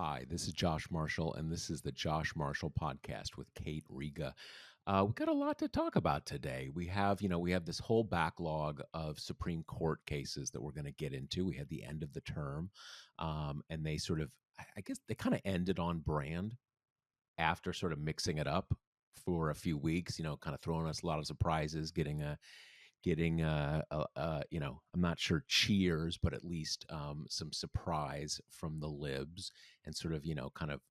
Hi, this is Josh Marshall, and this is the Josh Marshall Podcast with Kate Riga. We've got a lot to talk about today. We have this whole backlog of Supreme Court cases that we're going to get into. We had the end of the term, and they sort of, I guess, they kind of ended on brand after sort of mixing it up for a few weeks. Kind of throwing us a lot of surprises, getting I'm not sure cheers, but at least some surprise from the libs, and sort of kind of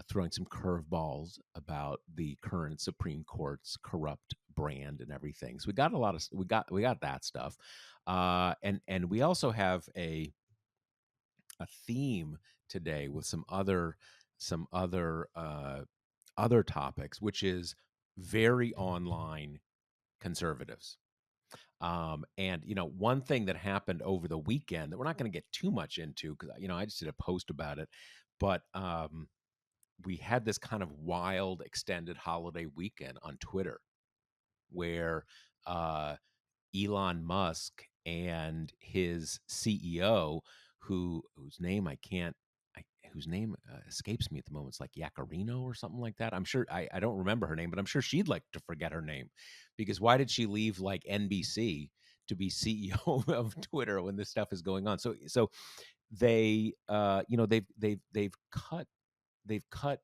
throwing some curveballs about the current Supreme Court's corrupt brand and everything. So we got a lot of we got that stuff, and we also have a theme today with some other topics, which is very online conservatives. And one thing that happened over the weekend that we're not going to get too much into, because I just did a post about it, but we had this kind of wild extended holiday weekend on Twitter where uh, Elon Musk and his CEO, whose name I can't, whose name escapes me at the moment. It's like Yacarino or something like that. I'm sure I don't remember her name, but I'm sure she'd like to forget her name, because why did she leave like NBC to be CEO of Twitter when this stuff is going on? So they they've cut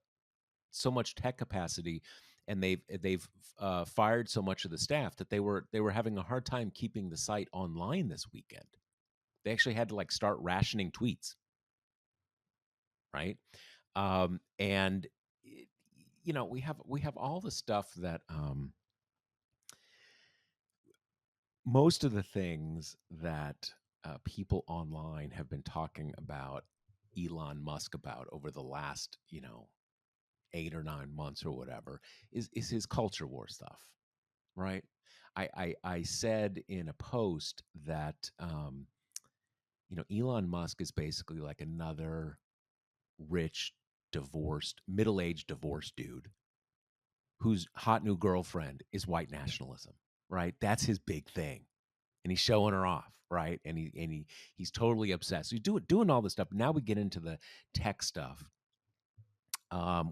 so much tech capacity, and they've fired so much of the staff that they were having a hard time keeping the site online this weekend. They actually had to like start rationing tweets, right? And we have all the stuff that most of the things that people online have been talking about Elon Musk about over the last 8 or 9 months or whatever is his culture war stuff, right? I said in a post that Elon Musk is basically like another rich, divorced, middle-aged divorced dude whose hot new girlfriend is white nationalism, right? That's his big thing, and he's showing her off, right? And he's totally obsessed. So he's doing all this stuff. Now we get into the tech stuff,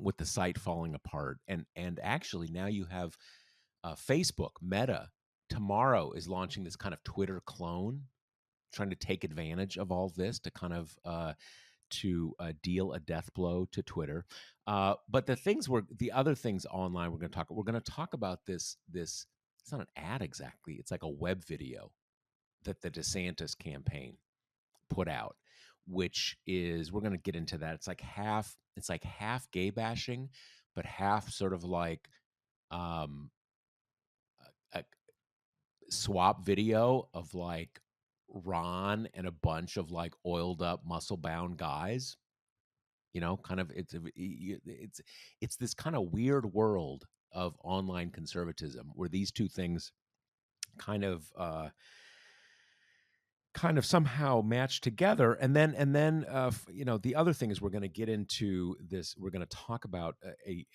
with the site falling apart, and actually now you have Facebook, Meta, tomorrow is launching this kind of Twitter clone, trying to take advantage of all this to kind of to deal a death blow to Twitter. But the other things online we're going to talk about this. It's not an ad exactly. It's like a web video that the DeSantis campaign put out, which is, we're going to get into that. It's like half gay bashing, but half sort of like um, a swap video of like Ron and a bunch of like oiled up, muscle bound guys. Kind of it's this kind of weird world of online conservatism where these two things kind of somehow match together. And then the other thing is, we're going to get into this. We're going to talk about a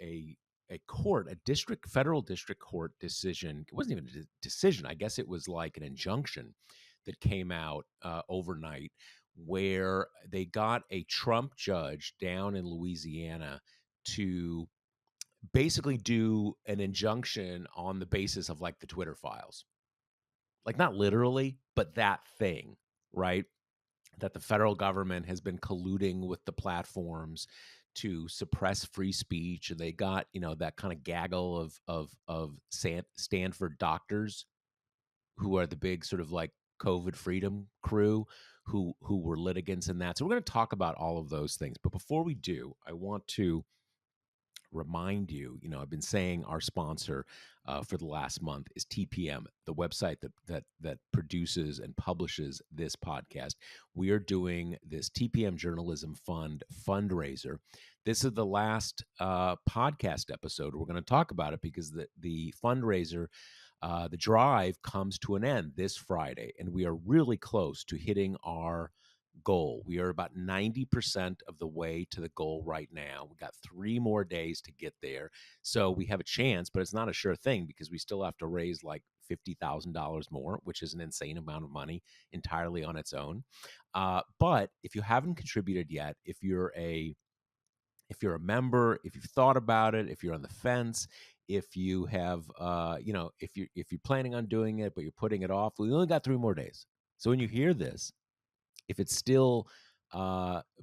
federal district court decision. It wasn't even a decision. I guess it was like an injunction that came out overnight, where they got a Trump judge down in Louisiana to basically do an injunction on the basis of like the Twitter files. Like, not literally, but that thing, right? That the federal government has been colluding with the platforms to suppress free speech, and they got that kind of gaggle of Stanford doctors who are the big sort of like COVID freedom crew who were litigants in that. So we're going to talk about all of those things. But before we do, I want to remind you, I've been saying our sponsor for the last month is TPM, the website that produces and publishes this podcast. We are doing this TPM Journalism Fund fundraiser. This is the last podcast episode. We're going to talk about it because the fundraiser, the drive, comes to an end this Friday, and we are really close to hitting our goal. We are about 90% of the way to the goal right now. We got 3 more days to get there. So we have a chance, but it's not a sure thing because we still have to raise like $50,000 more, which is an insane amount of money entirely on its own. But if you haven't contributed yet, if you're a member, if you've thought about it, if you're on the fence, if you have, if you're planning on doing it but you're putting it off, we only got 3 more days. So when you hear this, if it's still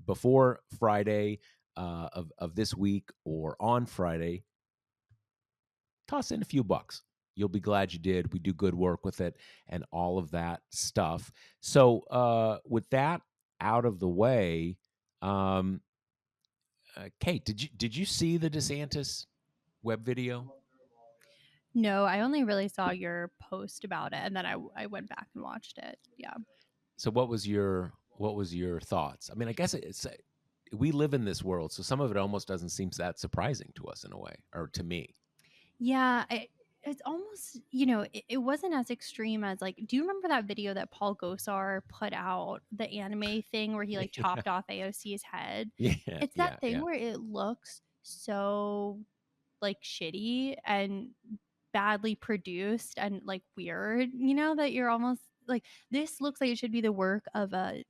before Friday of this week or on Friday, toss in a few bucks. You'll be glad you did. We do good work with it and all of that stuff. So with that out of the way, um, Kate, did you see the DeSantis web video? No, I only really saw your post about it, and then I went back and watched it. Yeah. So what was your thoughts? I mean, I guess it's we live in this world, so some of it almost doesn't seem that surprising to us in a way, or to me. Yeah, it's almost, it wasn't as extreme as like, do you remember that video that Paul Gosar put out, the anime thing where he like Yeah, chopped off AOC's head? yeah, It's that yeah, thing yeah. where it looks so like shitty and badly produced and like weird, that you're almost like, this looks like it should be the work of a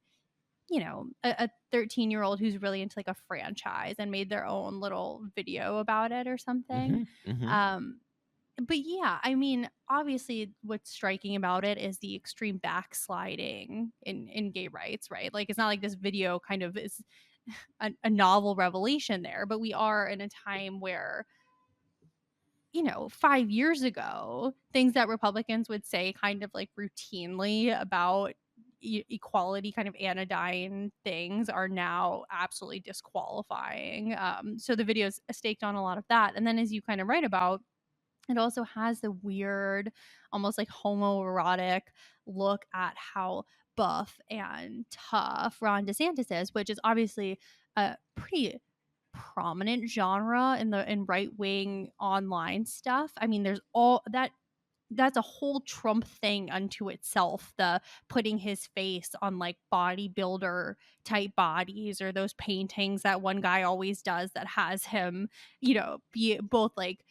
13-year-old who's really into like a franchise and made their own little video about it or something. Hmm. Hmm. Um, but yeah, I mean, obviously, what's striking about it is the extreme backsliding in gay rights, right? Like, it's not like this video kind of is a novel revelation there, but we are in a time where 5 years ago, things that Republicans would say kind of like routinely about equality, kind of anodyne things, are now absolutely disqualifying. So the video's staked on a lot of that. And then, as you kind of write about, it also has the weird, almost like homoerotic look at how buff and tough Ron DeSantis is, which is obviously a pretty prominent genre in right wing online stuff. I mean, there's all that. That's a whole Trump thing unto itself. The putting his face on like bodybuilder type bodies, or those paintings that one guy always does that has him, be both like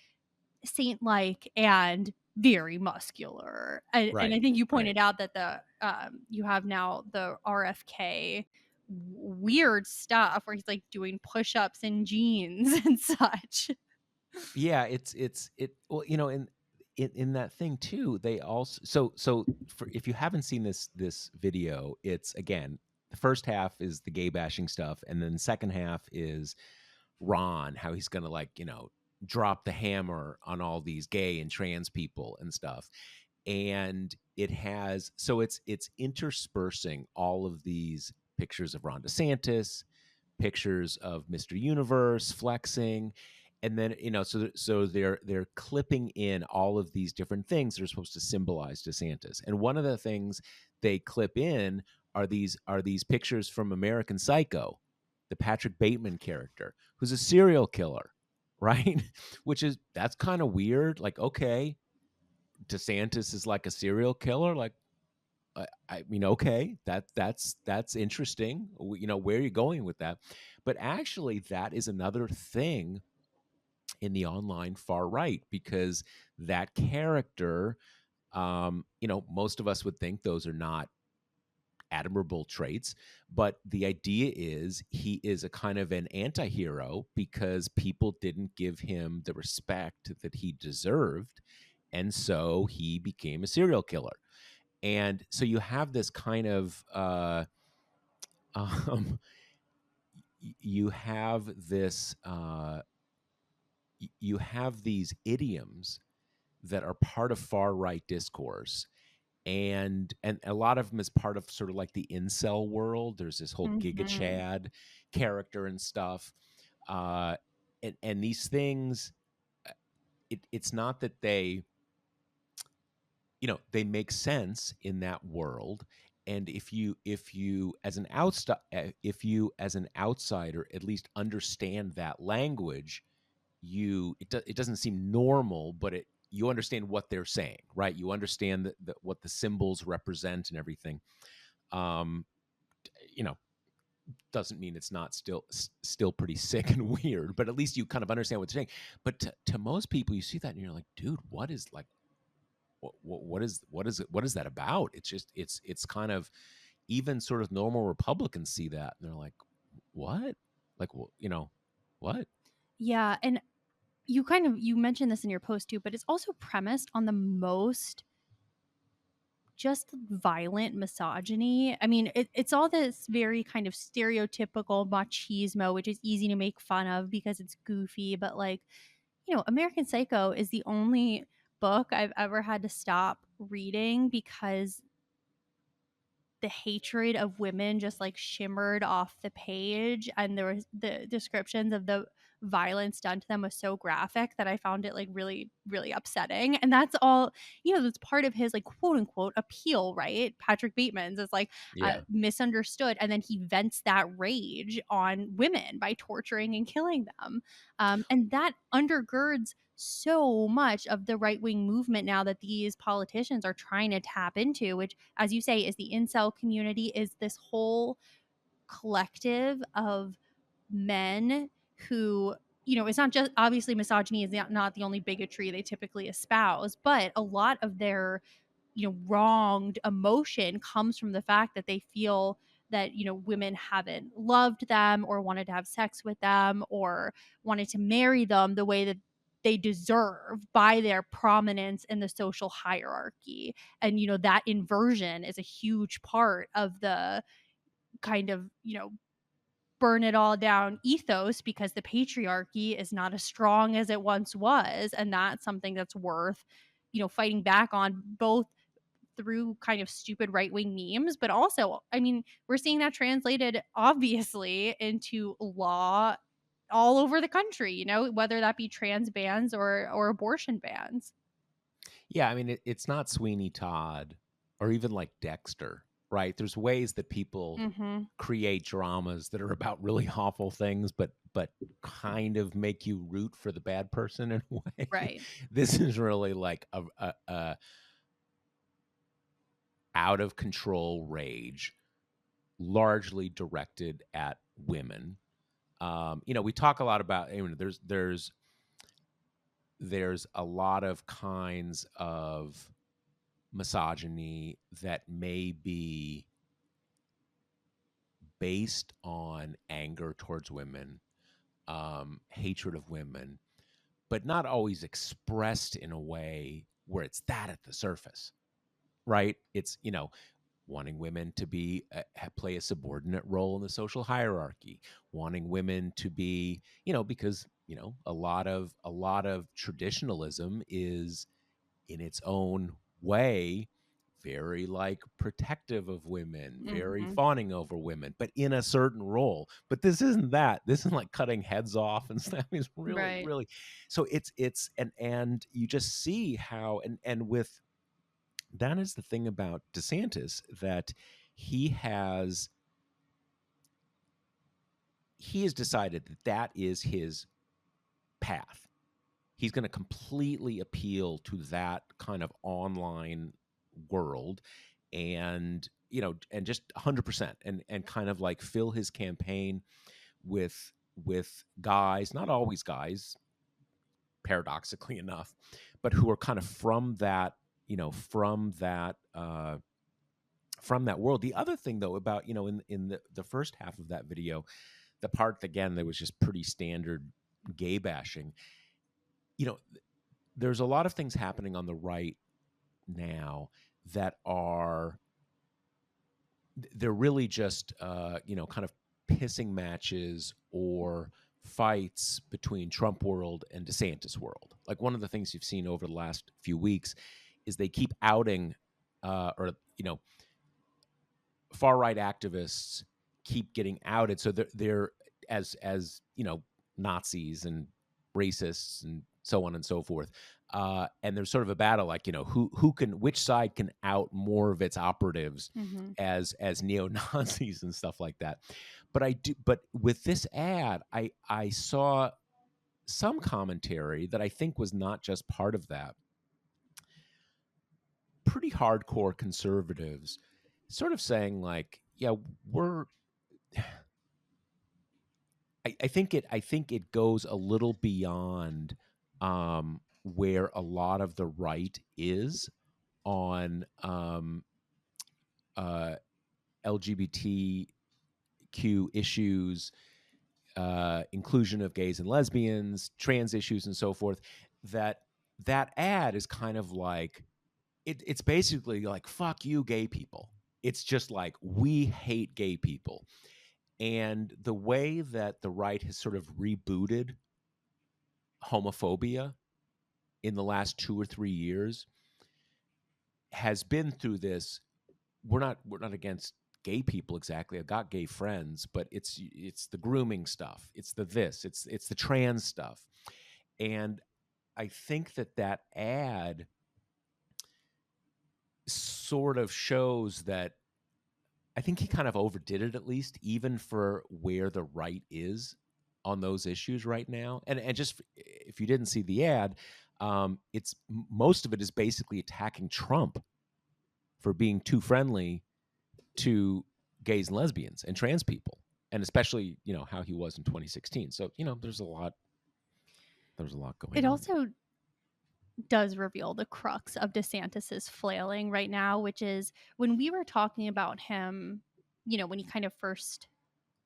saint like and very muscular. And Right, I think you right. pointed out that you have now the RFK weird stuff where he's like doing push-ups in jeans and such. Yeah, it well, in that thing too, they also so for if you haven't seen this video, it's again, the first half is the gay bashing stuff, and then the second half is Ron, how he's gonna like, drop the hammer on all these gay and trans people and stuff. And it's interspersing all of these pictures of Ron DeSantis, pictures of Mr. Universe flexing, and then so they're clipping in all of these different things that are supposed to symbolize DeSantis. And one of the things they clip in are these pictures from American Psycho, the Patrick Bateman character, who's a serial killer, right? That's kind of weird. Like, okay, DeSantis is like a serial killer. Like, I mean, okay, that's interesting. Where are you going with that? But actually, that is another thing in the online far right, because that character, most of us would think those are not admirable traits, but the idea is he is a kind of an anti-hero because people didn't give him the respect that he deserved, and so he became a serial killer. And so you have this kind of um, you have this you have these idioms that are part of far right discourse, and a lot of them is part of sort of like the incel world. There's this whole Giga Mhm. Chad character and stuff, uh, and these things. It's not that they make sense in that world. And if you as an outsider at least understand that language, it doesn't seem normal, but you understand what they're saying, right? You understand what the symbols represent and everything. um you know doesn't mean it's not still pretty sick and weird, but at least you kind of understand what they're saying. But to most people, you see that and you're like, dude, what is like, what is that about? It's just it's kind of, even sort of normal Republicans see that and they're like, what? Like, what? Yeah, and you mentioned this in your post too, but it's also premised on the most just violent misogyny. I mean, it's all this very kind of stereotypical machismo, which is easy to make fun of because it's goofy. But like, American Psycho is the only book I've ever had to stop reading because the hatred of women just like shimmered off the page, and there was the descriptions of the violence done to them was so graphic that I found it like really really upsetting. And that's all, that's part of his like quote unquote appeal, right? Patrick Bateman's is like Yeah. misunderstood, and then he vents that rage on women by torturing and killing them. And that undergirds so much of the right wing movement now that these politicians are trying to tap into, which, as you say, is the incel community, is this whole collective of men who, it's not just, obviously misogyny is not the only bigotry they typically espouse, but a lot of their wronged emotion comes from the fact that they feel that women haven't loved them or wanted to have sex with them or wanted to marry them the way that they deserve by their prominence in the social hierarchy. And that inversion is a huge part of the kind of burn it all down ethos, because the patriarchy is not as strong as it once was, and that's something that's worth fighting back on, both through kind of stupid right-wing memes, but also, I mean, we're seeing that translated obviously into law all over the country, whether that be trans bans or abortion bans. Yeah, I mean, it's not Sweeney Todd or even like Dexter, right? There's ways that people Mm-hmm. create dramas that are about really awful things, but kind of make you root for the bad person in a way. Right. This is really like a out of control rage, largely directed at women. We talk a lot about, there's a lot of kinds of misogyny that may be based on anger towards women, hatred of women, but not always expressed in a way where it's that at the surface, right? It's, wanting women to be play a subordinate role in the social hierarchy, wanting women to be, because a lot of traditionalism is in its own way very like protective of women, very Mm-hmm. fawning over women, but in a certain role. But this isn't that. This is like cutting heads off and stuff. It's really, Right. really. So it's and you just see how, and with that is the thing about DeSantis, that he has decided that that is his path. He's going to completely appeal to that kind of online world, and and just 100%, and kind of like fill his campaign with guys, not always guys, paradoxically enough, but who are kind of from that, from that world. The other thing though about, in the first half of that video, the part again that was just pretty standard gay bashing, you know there's a lot of things happening on the right now that are, they're really just kind of pissing matches or fights between Trump world and DeSantis world. Like, one of the things you've seen over the last few weeks is they keep outing, or far right activists keep getting outed, so they're as Nazis and racists and so on and so forth. And there's sort of a battle, like, which side can out more of its operatives Mm-hmm. as neo Nazis and stuff like that. But with this ad, I saw some commentary that I think was not just part of that. Pretty hardcore conservatives sort of saying like, yeah, we're. I think it goes a little beyond where a lot of the right is on LGBTQ issues, inclusion of gays and lesbians, trans issues, and so forth, that ad is kind of like it's basically like fuck you, gay people. It's just like we hate gay people, and the way that the right has sort of rebooted homophobia in the last 2 or 3 years has been through this. We're not against gay people exactly. I've got gay friends, but it's the grooming stuff. It's the trans stuff. And I think that ad sort of shows that I think he kind of overdid it, at least, even for where the right is on those issues right now. And just if you didn't see the ad, it's most of it is basically attacking Trump for being too friendly to gays and lesbians and trans people, and especially how he was in 2016. So there's a lot going It on also does reveal the crux of DeSantis's flailing right now, which is when we were talking about him, when he kind of first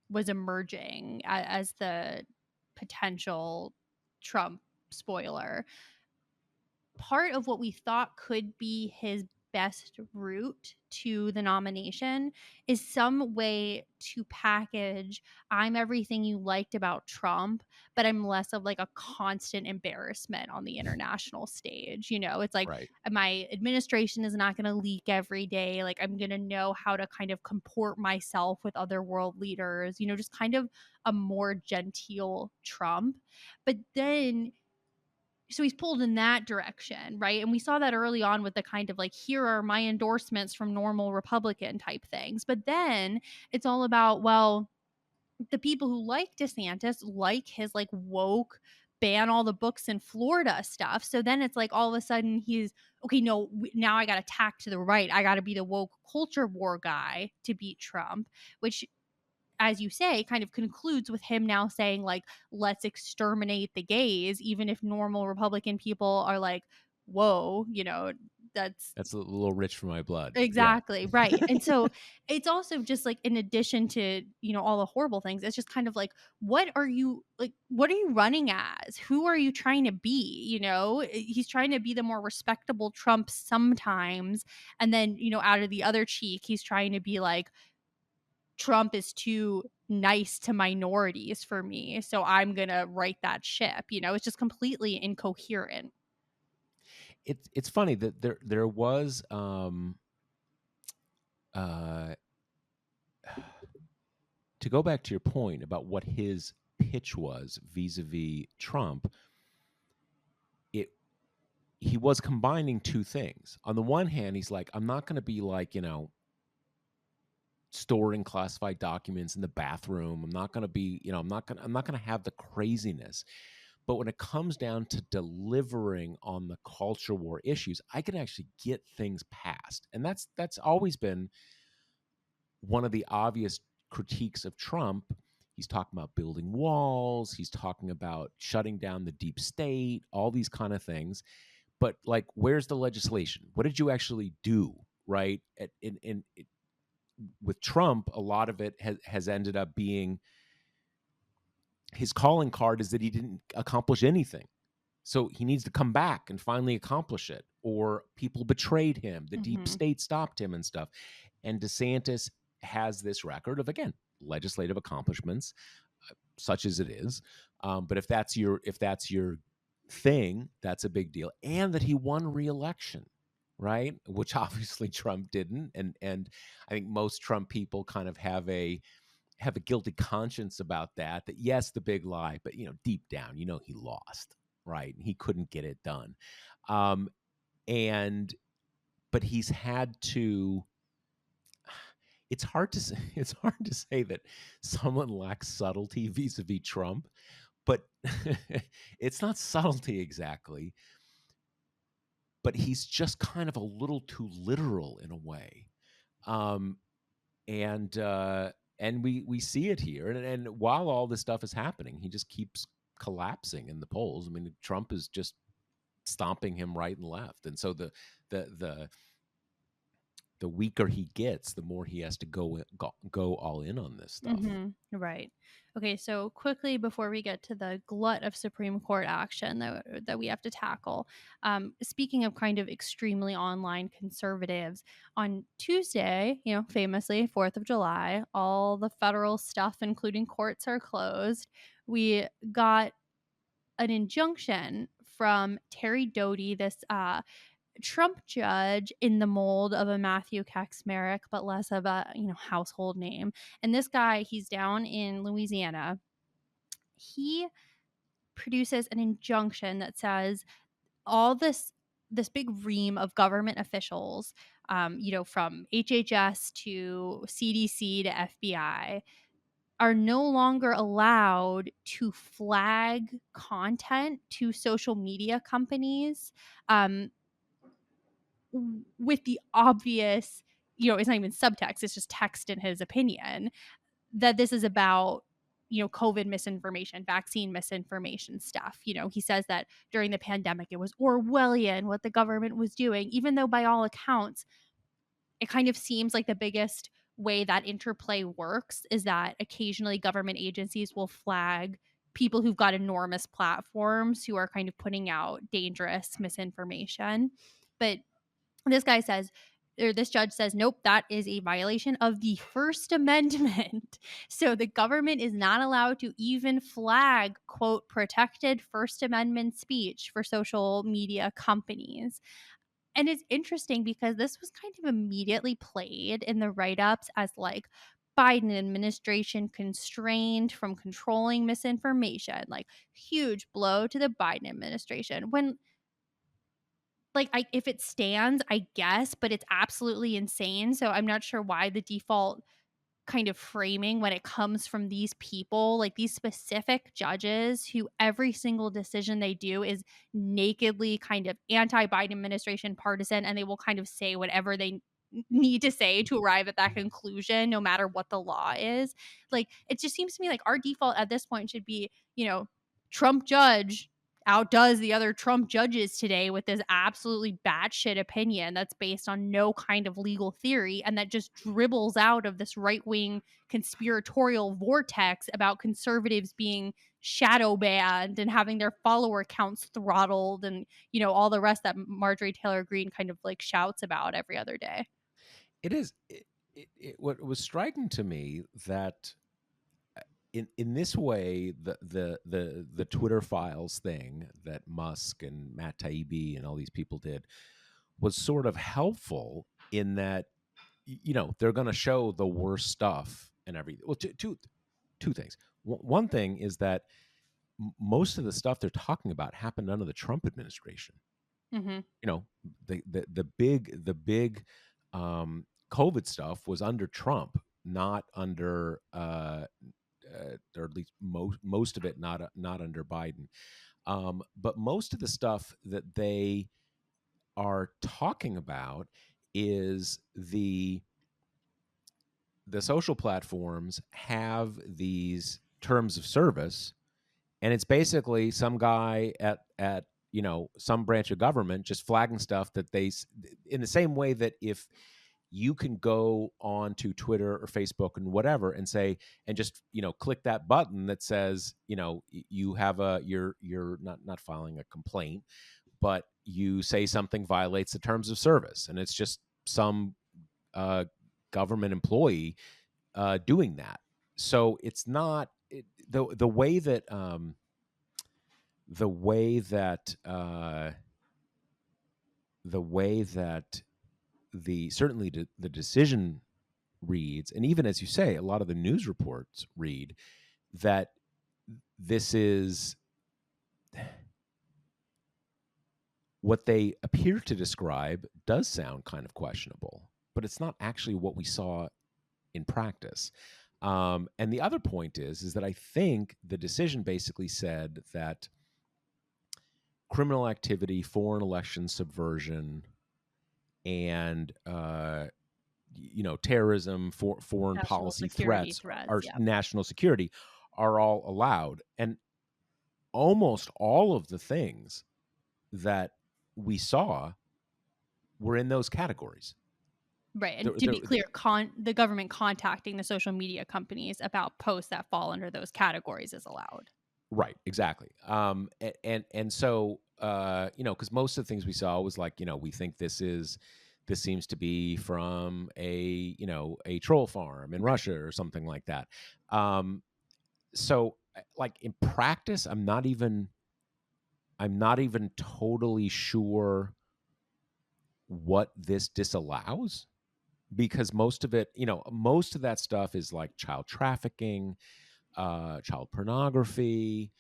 was emerging as the potential Trump spoiler. Part of what we thought could be his best route to the nomination is some way to package I'm everything you liked about Trump, but I'm less of like a constant embarrassment on the international stage. It's like right. my administration is not going to leak every day. Like I'm going to know how to kind of comport myself with other world leaders, just kind of a more genteel Trump. But then so he's pulled in that direction, right? And we saw that early on with the kind of like, here are my endorsements from normal Republican type things. But then it's all about, well, the people who like DeSantis like his like woke ban all the books in Florida stuff. So then it's like all of a sudden he's okay. No, now I got to tack to the right. I got to be the woke culture war guy to beat Trump, which, as you say, kind of concludes with him now saying like, let's exterminate the gays, even if normal Republican people are like, whoa, that's That's a little rich for my blood. Yeah. exactly right. And so it's also just like, in addition to all the horrible things, it's just kind of like, what are you running as? Who are you trying to be? He's trying to be the more respectable Trump sometimes, and then out of the other cheek he's trying to be like, Trump is too nice to minorities for me, so I'm gonna right that ship. It's just completely incoherent. It's funny that there was uh to go back to your point about what his pitch was vis-a-vis Trump. He was combining two things. On the one hand, he's like, I'm not going to be like, storing classified documents in the bathroom. I'm not going to be, I'm not going to have the craziness. But when it comes down to delivering on the culture war issues, I can actually get things passed. And that's always been one of the obvious critiques of Trump. He's talking about building walls, he's talking about shutting down the deep state, all these kind of things. But like, where's the legislation? What did you actually do? Right? With Trump, a lot of it has ended up being his calling card is that he didn't accomplish anything. So he needs to come back and finally accomplish it. Or people betrayed him, the deep state stopped him and stuff. And DeSantis has this record of, again, legislative accomplishments, such as it is. But if that's your thing, that's a big deal. And that he won re-election, right? Which obviously Trump didn't. And I think most Trump people kind of have a guilty conscience about that yes, the big lie, but deep down, he lost, right? He couldn't get it done. But he's had to, it's hard to say that someone lacks subtlety vis-a-vis Trump, but it's not subtlety exactly. But he's just kind of a little too literal in a way. And we see it here. And while all this stuff is happening, he just keeps collapsing in the polls. I mean, Trump is just stomping him right and left. And so the the weaker he gets, the more he has to go all in on this stuff. Right. Okay, so quickly before we get to the glut of Supreme Court action that we have to tackle, speaking of kind of extremely online conservatives, on Tuesday, famously 4th of July, all the federal stuff, including courts, are closed. We got an injunction from Terry Doty, this Trump judge in the mold of a Matthew Kacsmaryk, but less of a household name. And this guy, he's down in Louisiana. He produces an injunction that says all this big ream of government officials, from HHS to CDC to FBI, are no longer allowed to flag content to social media companies, with the obvious, it's not even subtext, it's just text in his opinion, that this is about, COVID misinformation, vaccine misinformation stuff. He says that during the pandemic, it was Orwellian what the government was doing, even though by all accounts, it kind of seems like the biggest way that interplay works is that occasionally government agencies will flag people who've got enormous platforms who are kind of putting out dangerous misinformation. But this guy says, or this judge says, nope, that is a violation of the First Amendment. So the government is not allowed to even flag, quote, protected First Amendment speech for social media companies. And it's interesting because this was kind of immediately played in the write-ups as like Biden administration constrained from controlling misinformation, like huge blow to the Biden administration. When if it stands, I guess, but it's absolutely insane. So I'm not sure why the default kind of framing when it comes from these people, like these specific judges who every single decision they do is nakedly kind of anti-Biden administration partisan, and they will kind of say whatever they need to say to arrive at that conclusion, no matter what the law is. Like, it just seems to me like our default at this point should be, Trump judge outdoes the other Trump judges today with this absolutely batshit opinion that's based on no kind of legal theory and that just dribbles out of this right-wing conspiratorial vortex about conservatives being shadow banned and having their follower counts throttled and, all the rest that Marjorie Taylor Greene kind of like shouts about every other day. It is what was striking to me that in this way, the Twitter files thing that Musk and Matt Taibbi and all these people did was sort of helpful in that they're going to show the worst stuff and everything. Well, two things. One thing is that most of the stuff they're talking about happened under the Trump administration. Mm-hmm. The big COVID stuff was under Trump, not under or at least most of it not under Biden. But most of the stuff that they are talking about is the social platforms have these terms of service, and it's basically some guy at some branch of government just flagging stuff that they, in the same way that if you can go on to Twitter or Facebook and whatever and say, and just, click that button that says, you have you're not filing a complaint, but you say something violates the terms of service. And it's just some government employee doing that. So it's not the way that certainly the decision reads, and even as you say, a lot of the news reports read that this is what they appear to describe does sound kind of questionable, but it's not actually what we saw in practice. And the other point is that I think the decision basically said that criminal activity, foreign election subversion, and terrorism, foreign National policy security threats, or yeah. national security are all allowed. And almost all of the things that we saw were in those categories. Right, There, and to there, be clear, the government contacting the social media companies about posts that fall under those categories is allowed. right, exactly. And so because most of the things we saw was like, we think this seems to be from a troll farm in Right. Russia or something like that. Um, so like in practice, I'm not even totally sure what this disallows, because most of that stuff is like child trafficking, child pornography,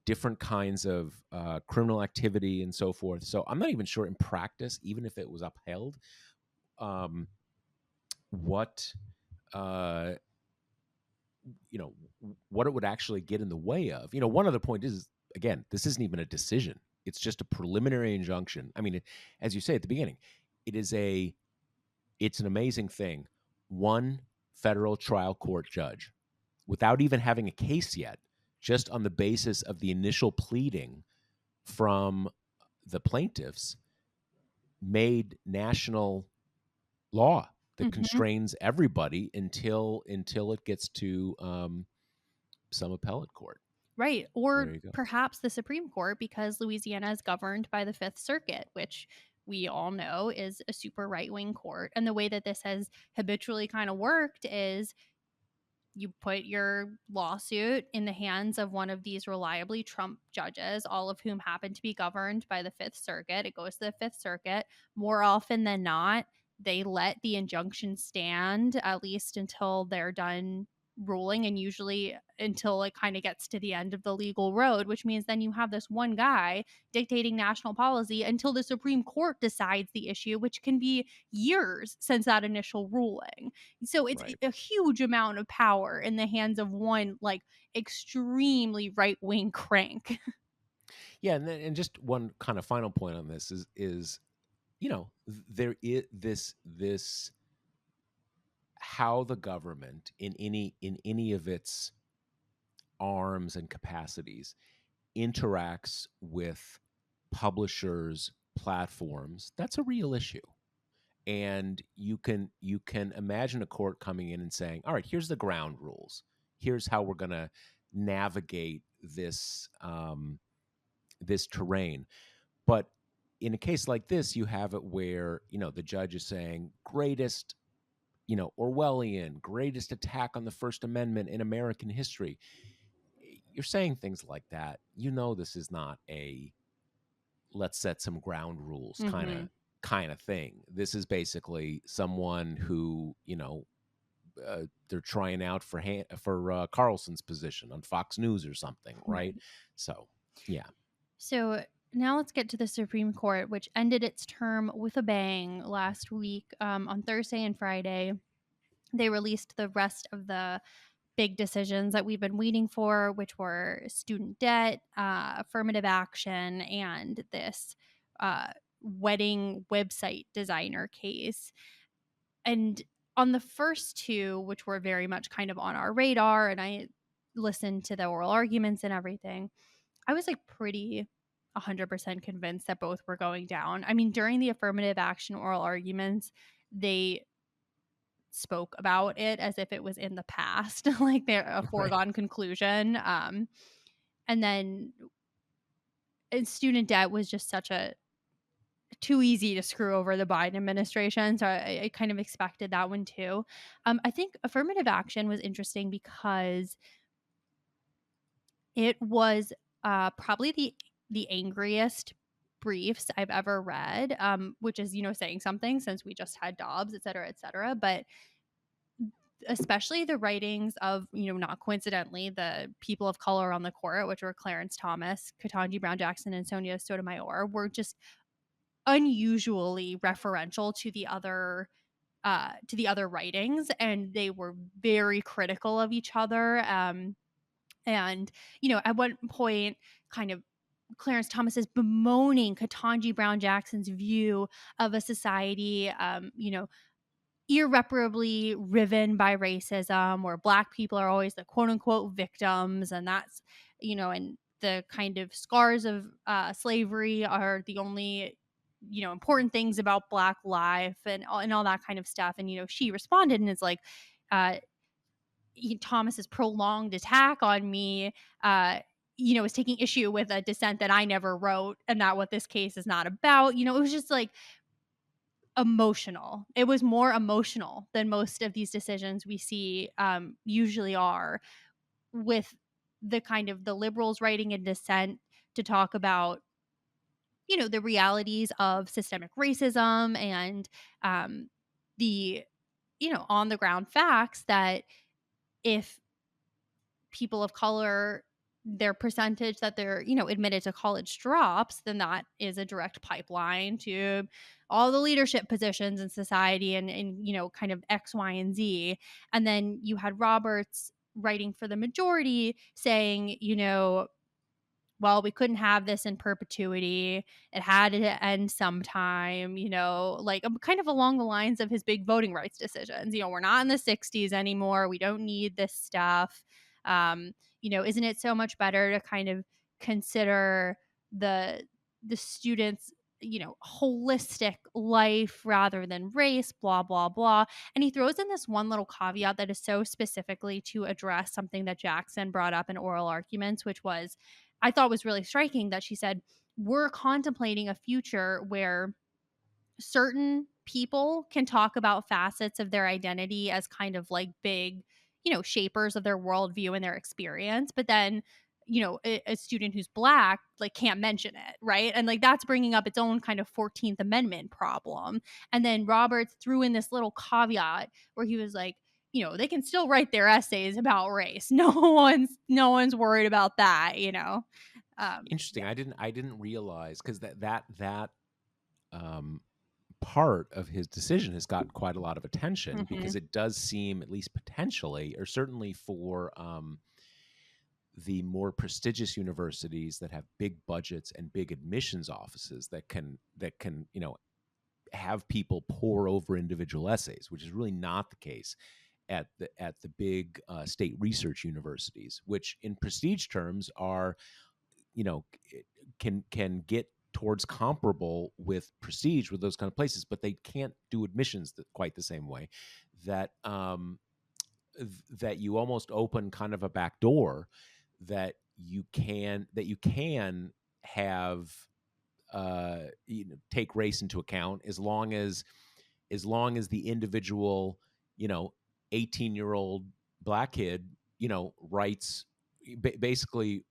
different kinds of criminal activity and so forth. So I'm not even sure in practice, even if it was upheld, um, what uh, what it would actually get in the way of. One other point is, again, this isn't even a decision; it's just a preliminary injunction. I mean, as you say at the beginning, it is it's an amazing thing. One federal trial court judge, without even having a case yet, just on the basis of the initial pleading from the plaintiffs, made national law that Mhm. constrains everybody until it gets to some appellate court. Right, So there or you go. perhaps the Supreme Court, because Louisiana is governed by the Fifth Circuit, which we all know is a super right-wing court, and the way that this has habitually kinda worked is you put your lawsuit in the hands of one of these reliably Trump judges, all of whom happen to be governed by the Fifth Circuit. It goes to the Fifth Circuit. More often than not, they let the injunction stand, at least until they're done ruling, and usually until it kind of gets to the end of the legal road, which means then you have this one guy dictating national policy until the Supreme Court decides the issue, which can be years since that initial ruling. So it's Right. a huge amount of power in the hands of one like extremely right wing crank. Yeah, and just one kind of final point on this is there is this how the government in any of its arms and capacities interacts with publishers platforms. That's a real issue. And you can imagine a court coming in and saying, all right, here's the ground rules, here's how we're going to navigate this terrain. But in a case like this, you have it where the judge is saying greatest, Orwellian, greatest attack on the First Amendment in American history. You're saying things like that. This is not a let's set some ground rules kind of Mhm. kind of thing. This is basically someone who they're trying out for Carlson's position on Fox News or something, right? Right. So yeah, So now let's get to the Supreme Court, which ended its term with a bang last week on Thursday and Friday. They released the rest of the big decisions that we've been waiting for, which were student debt, affirmative action, and this uh, wedding website designer case. And on the first two, which were very much kind of on our radar, and I listened to the oral arguments and everything, I was like pretty 100% convinced that both were going down. I mean, during the affirmative action oral arguments, they spoke about it as if it was in the past, like they're a right, foregone conclusion. And then student debt was just such a too easy to screw over the Biden administration. So I kind of expected that one too. I think affirmative action was interesting because it was probably the angriest briefs I've ever read, which is saying something since we just had Dobbs, et cetera, et cetera. But especially the writings of not coincidentally the people of color on the court, which were Clarence Thomas, Ketanji Brown Jackson, and Sonia Sotomayor, were just unusually referential to the other writings, and they were very critical of each other. And at one point, kind of Clarence Thomas is bemoaning Ketanji Brown Jackson's view of a society, irreparably riven by racism, where Black people are always the quote unquote victims, and that's and the kind of scars of slavery are the only important things about Black life and all that kind of stuff. And, she responded and is like, uh, Thomas's prolonged attack on me, is taking issue with a dissent that I never wrote and that what this case is not about. It was just like emotional. It was more emotional than most of these decisions we see usually are, with the kind of the liberals writing a dissent to talk about the realities of systemic racism and the on the ground facts that if people of color, their percentage that they're admitted to college drops, then that is a direct pipeline to all the leadership positions in society and kind of X, Y, and Z. And then you had Roberts writing for the majority saying, well, we couldn't have this in perpetuity. It had to end sometime, like kind of along the lines of his big voting rights decisions. We're not in the 60s anymore. We don't need this stuff. Isn't it so much better to kind of consider the students, holistic life rather than race, blah, blah, blah. And he throws in this one little caveat that is so specifically to address something that Jackson brought up in oral arguments, which was, I thought was really striking, that she said, we're contemplating a future where certain people can talk about facets of their identity as kind of like big, shapers of their worldview and their experience. But then, a student who's Black, like, can't mention it. Right. And like, that's bringing up its own kind of 14th Amendment problem. And then Roberts threw in this little caveat where he was like, they can still write their essays about race. No one's worried about that, Interesting. yeah. I didn't realize, because that um, part of his decision has gotten quite a lot of attention, Hmm. because it does seem, at least potentially, or certainly for the more prestigious universities that have big budgets and big admissions offices that can have people pour over individual essays, which is really not the case at the big state research universities, which in prestige terms are, you know can get towards comparable with prestige with those kind of places, but they can't do admissions quite the same way. That you almost open kind of a back door, that you can have take race into account, as long as the individual, you know 18-year-old Black kid, basically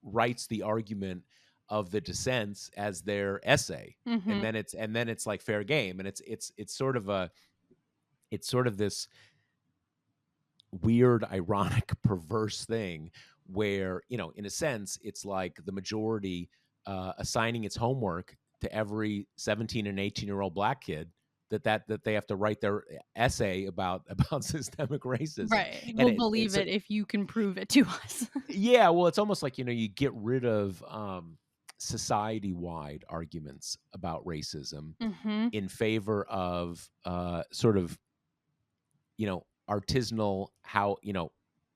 writes the argument of the dissents as their essay, and Hmm. then it's like fair game. And it's sort of this weird, ironic, perverse thing where, in a sense, it's like the majority assigning its homework to every 17 and 18-year-old Black kid, that they have to write their essay about systemic racism. Right. And We'll believe it if you can prove it to us. yeah, well, it's almost like, you get rid of society-wide arguments about racism Hmm. in favor of sort of, artisanal, how,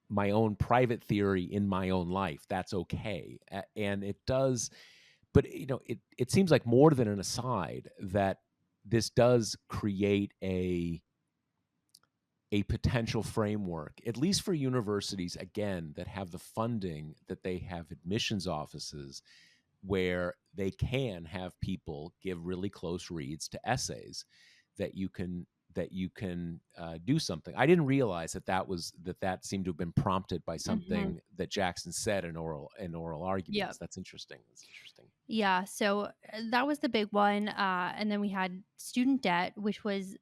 my own private theory in my own life. That's okay. And it does, but it seems like more than an aside that this does create a potential framework, at least for universities, again, that have the funding, that they have admissions offices where they can have people give really close reads to essays, that you can do something. I didn't realize that seemed to have been prompted by Hmm. something that Jackson said in oral Yep. arguments. That's interesting. That's interesting. Yeah. So that was the big one. And then we had student debt, which was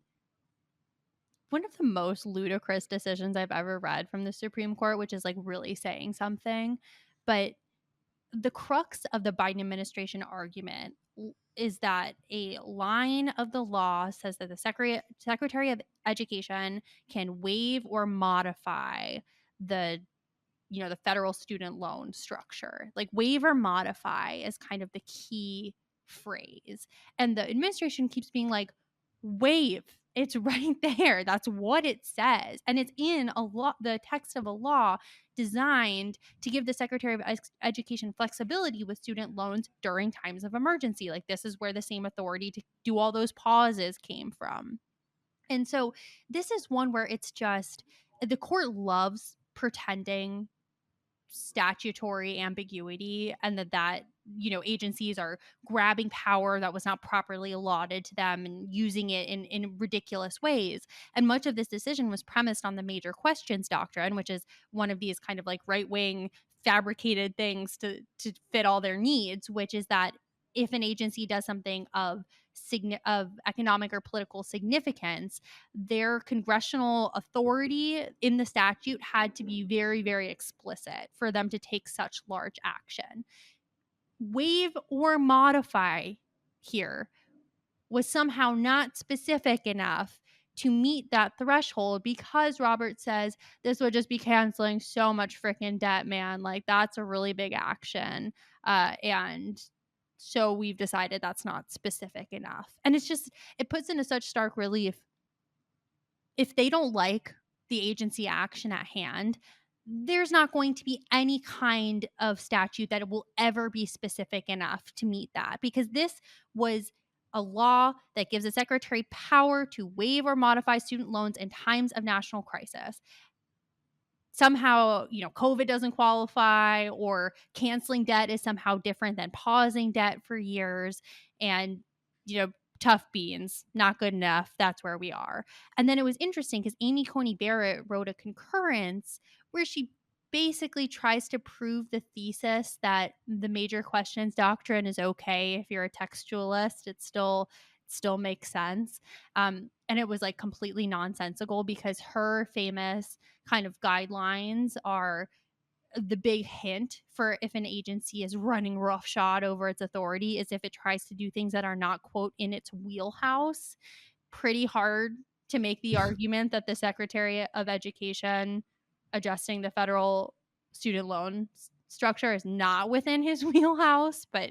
one of the most ludicrous decisions I've ever read from the Supreme Court, which is like really saying something. But the crux of the Biden administration argument is that a line of the law says that the Secretary of Education can waive or modify the the federal student loan structure. Like, waive or modify is kind of the key phrase. And the administration keeps being like, waive It's right there. That's what it says. And it's in a law, the text of a law designed to give the Secretary of Education flexibility with student loans during times of emergency. Like, this is where the same authority to do all those pauses came from. And so this is one where it's just the court loves pretending statutory ambiguity, and that agencies are grabbing power that was not properly allotted to them and using it in ridiculous ways. And much of this decision was premised on the major questions doctrine, which is one of these kind of like right-wing fabricated things to fit all their needs, which is that if an agency does something of economic or political significance, their congressional authority in the statute had to be very, very explicit for them to take such large action. Waive or modify here was somehow not specific enough to meet that threshold, because Robert says this would just be canceling so much freaking debt, man. Like, that's a really big action. And so we've decided that's not specific enough. And it's just, it puts into such stark relief, if they don't like the agency action at hand, there's not going to be any kind of statute that will ever be specific enough to meet that, because this was a law that gives the secretary power to waive or modify student loans in times of national crisis. Somehow, COVID doesn't qualify, or canceling debt is somehow different than pausing debt for years. And, tough beans, not good enough. That's where we are. And then it was interesting because Amy Coney Barrett wrote a concurrence where she basically tries to prove the thesis that the major questions doctrine is okay. If you're a textualist, it still makes sense. And it was like completely nonsensical, because her famous kind of guidelines are the big hint for if an agency is running roughshod over its authority is if it tries to do things that are not, quote, in its wheelhouse. Pretty hard to make the argument that the Secretary of Education adjusting the federal student loan structure is not within his wheelhouse, but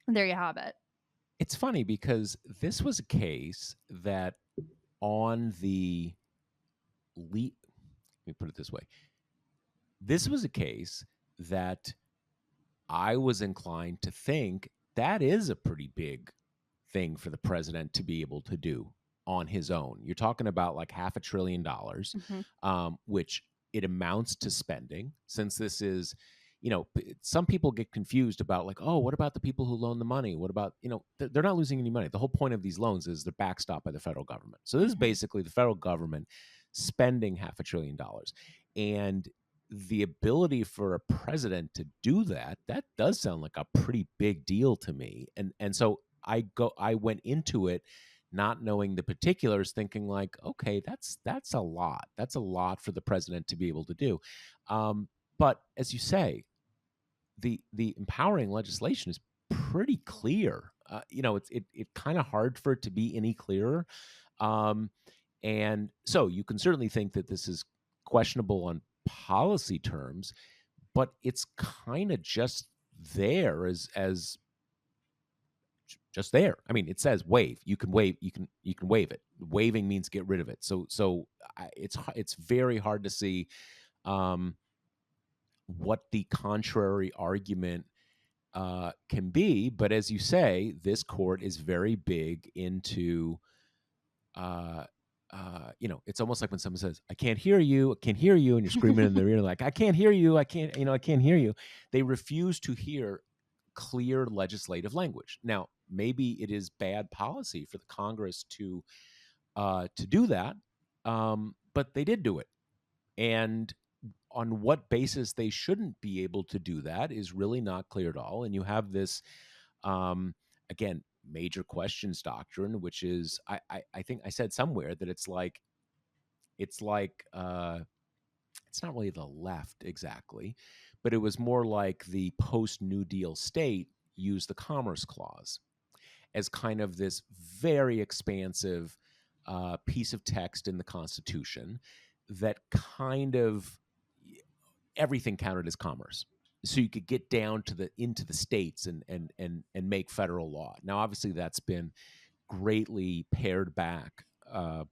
there you have it. It's funny because this was a case that on the let me put it this way. This was a case that I was inclined to think that is a pretty big thing for the president to be able to do on his own. You're talking about like $500 billion, which it amounts to spending, since this is, some people get confused about like, oh, what about the people who loan the money? What about, they're not losing any money. The whole point of these loans is they're backstopped by the federal government. So this is basically the federal government spending $500 billion. And the ability for a president to do that does sound like a pretty big deal to me. And so I went into it not knowing the particulars, thinking like, okay, that's a lot. That's a lot for the president to be able to do. But as you say, the empowering legislation is pretty clear. It's kind of hard for it to be any clearer. And so you can certainly think that this is questionable on policy terms, but it's kind of just there as just there. I mean, it says waive. You can waive. You can waive it. Waiving means get rid of it. So it's very hard to see what the contrary argument can be. But as you say, this court is very big into. It's almost like when someone says, I can't hear you, and you're screaming in their ear like, I can't hear you, I can't hear you. They refuse to hear clear legislative language. Now, maybe it is bad policy for the Congress to do that, but they did do it. And on what basis they shouldn't be able to do that is really not clear at all. And you have this, again, major questions doctrine, which is I think I said somewhere that it's not really the left exactly, but it was more like the post New Deal state used the Commerce Clause as kind of this very expansive piece of text in the Constitution that kind of everything counted as commerce. So you could get down to into the states and make federal law. Now, obviously, that's been greatly pared back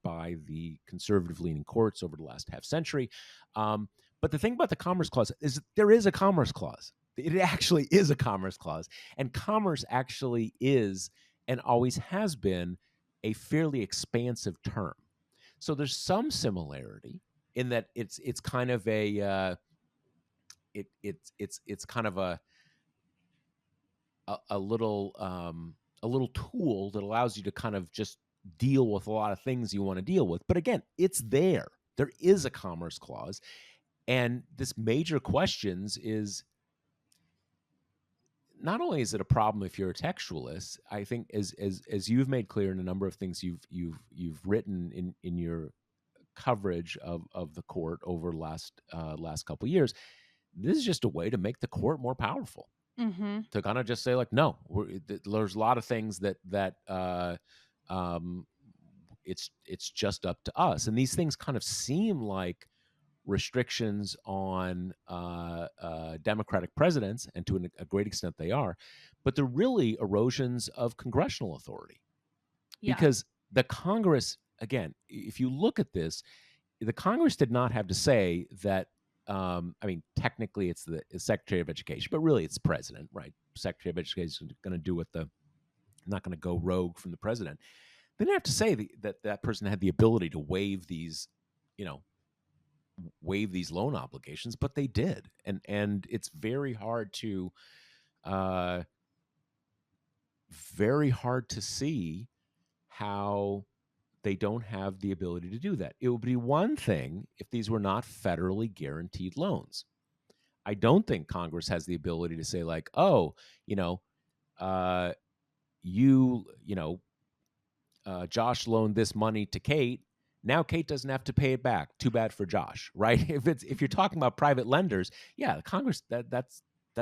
by the conservative-leaning courts over the last half century. But the thing about the Commerce Clause is there is a Commerce Clause. It actually is a Commerce Clause, and commerce actually is and always has been a fairly expansive term. So there's some similarity in that it's kind of a it's kind of a little a little tool that allows you to kind of just deal with a lot of things you want to deal with. But again, it's there. There is a Commerce Clause, and this major questions is not only is it a problem if you're a textualist. I think as you've made clear in a number of things you've written in your coverage of the court over last couple of years, this is just a way to make the court more powerful. Mm-hmm. To kind of just say like, no, there's a lot of things that it's just up to us, and these things kind of seem like restrictions on Democratic presidents, and to a great extent they are, but they're really erosions of congressional authority. Yeah. Because the Congress, again, if you look at this, the Congress did not have to say that. I mean, technically, it's the Secretary of Education, but really, it's the president, right? Secretary of Education is going to do not going to go rogue from the president. They didn't have to say that person had the ability to waive these loan obligations, but they did, and it's very hard to see how they don't have the ability to do that. It would be one thing if these were not federally guaranteed loans. I don't think Congress has the ability to say like, oh, Josh loaned this money to Kate. Now Kate doesn't have to pay it back. Too bad for Josh, right? If you're talking about private lenders, yeah, Congress that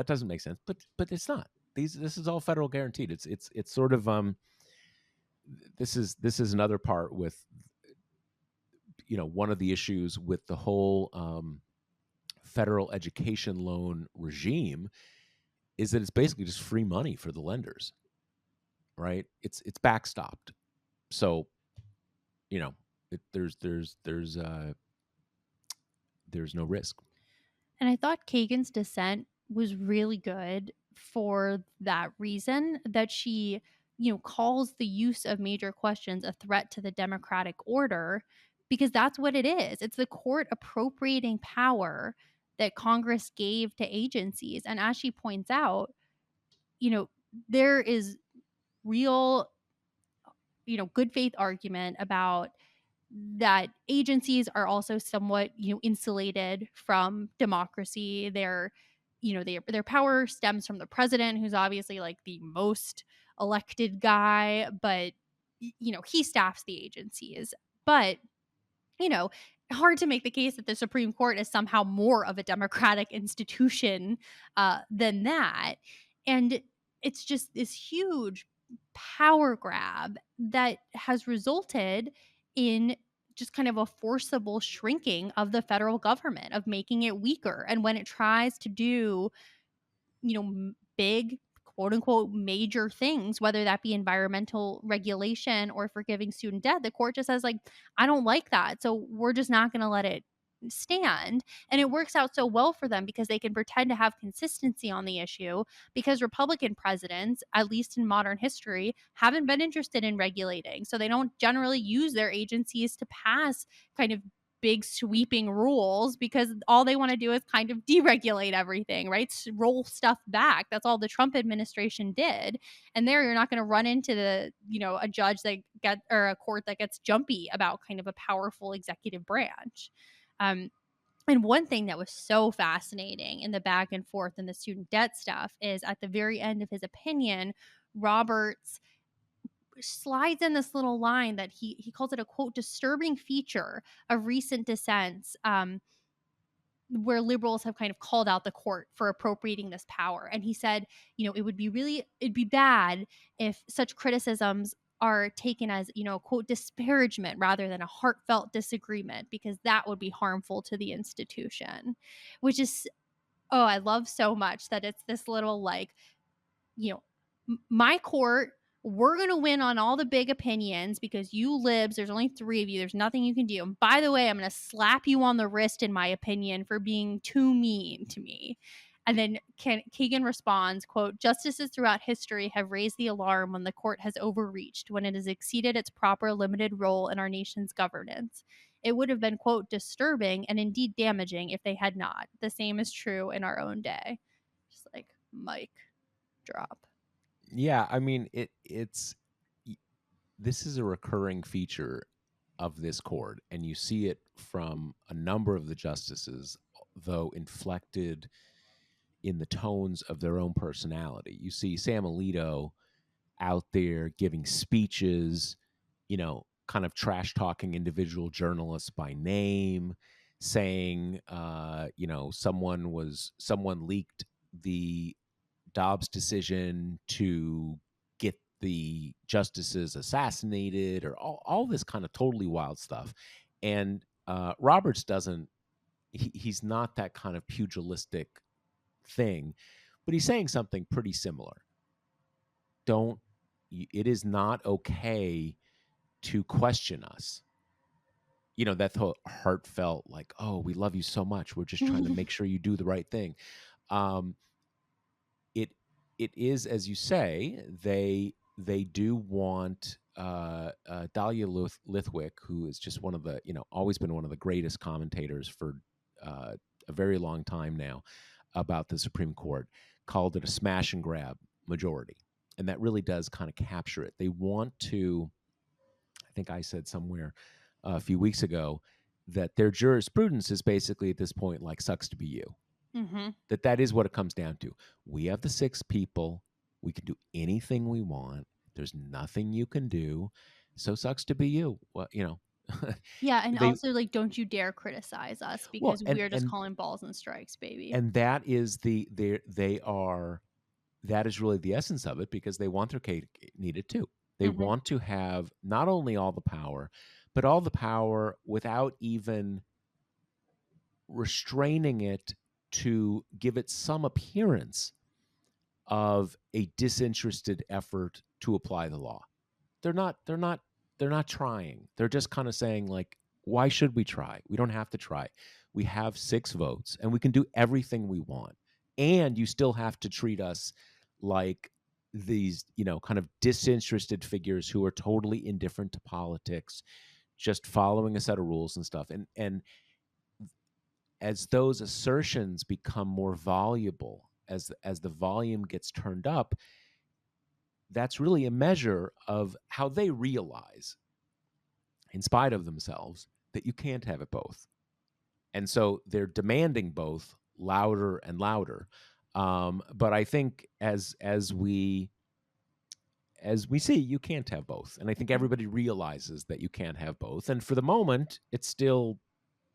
doesn't make sense. But it's not. This is all federal guaranteed. It's sort of this is another part with one of the issues with the whole federal education loan regime is that it's basically just free money for the lenders, right? It's backstopped, so there's no risk. And I thought Kagan's dissent was really good for that reason, that she, calls the use of major questions a threat to the democratic order, because that's what it is. It's the court appropriating power that Congress gave to agencies. And as she points out, there is real, good faith argument about that agencies are also somewhat, insulated from democracy. Their power stems from the president, who's obviously like the most elected guy, but he staffs the agencies. But hard to make the case that the Supreme Court is somehow more of a democratic institution than that. And it's just this huge power grab that has resulted in just kind of a forcible shrinking of the federal government, of making it weaker. And when it tries to do, big, quote unquote, major things, whether that be environmental regulation or forgiving student debt, the court just says, like, I don't like that. So we're just not going to let it stand. And it works out so well for them because they can pretend to have consistency on the issue, because Republican presidents, at least in modern history, haven't been interested in regulating. So they don't generally use their agencies to pass kind of big sweeping rules, because all they want to do is kind of deregulate everything, right? Roll stuff back. That's all the Trump administration did. And there you're not going to run into a judge or a court that gets jumpy about kind of a powerful executive branch. And one thing that was so fascinating in the back and forth and the student debt stuff is at the very end of his opinion, Roberts slides in this little line that he calls it a, quote, disturbing feature of recent dissents, where liberals have kind of called out the court for appropriating this power. And he said, it'd be bad if such criticisms are taken as, quote, disparagement rather than a heartfelt disagreement, because that would be harmful to the institution, which is, I love so much that it's this little, like, my court we're going to win on all the big opinions because you libs, there's only 3 of you. There's nothing you can do. And by the way, I'm going to slap you on the wrist, in my opinion, for being too mean to me. And then Kagan responds, quote, justices throughout history have raised the alarm when the court has overreached, when it has exceeded its proper limited role in our nation's governance. It would have been, quote, disturbing and indeed damaging if they had not. The same is true in our own day. Just like, mic drop. Yeah, I mean, this is a recurring feature of this court, and you see it from a number of the justices, though inflected in the tones of their own personality. You see Sam Alito out there giving speeches, kind of trash talking individual journalists by name, saying, someone leaked the Dobbs decision to get the justices assassinated, or all this kind of totally wild stuff. And Roberts doesn't, he's not that kind of pugilistic thing, but he's saying something pretty similar. It is not okay to question us. That heartfelt, like, oh, we love you so much, we're just trying to make sure you do the right thing. It is, as you say, they do want Dahlia Lithwick, who is just one of the, always been one of the greatest commentators for a very long time now about the Supreme Court, called it a smash and grab majority. And that really does kind of capture it. They want to, I think I said somewhere a few weeks ago, that their jurisprudence is basically at this point like sucks to be you. Mm-hmm. That is what it comes down to. We have the 6 people. We can do anything we want. There's nothing you can do. So sucks to be you. Well, Yeah, and they also, like, don't you dare criticize us well, because we're just calling balls and strikes, baby. and that is that is really the essence of it, because they want their cake needed too. They Mm-hmm. want to have not only all the power, but all the power without even restraining it to give it some appearance of a disinterested effort to apply the law. They're not trying. They're just kind of saying, like, why should we try? We don't have to try. We have 6 votes and we can do everything we want. And you still have to treat us like these, kind of disinterested figures who are totally indifferent to politics, just following a set of rules and stuff. And as those assertions become more voluble, as the volume gets turned up, that's really a measure of how they realize, in spite of themselves, that you can't have it both. And so they're demanding both louder and louder. But I think as we see, you can't have both. And I think everybody realizes that you can't have both. And for the moment, it still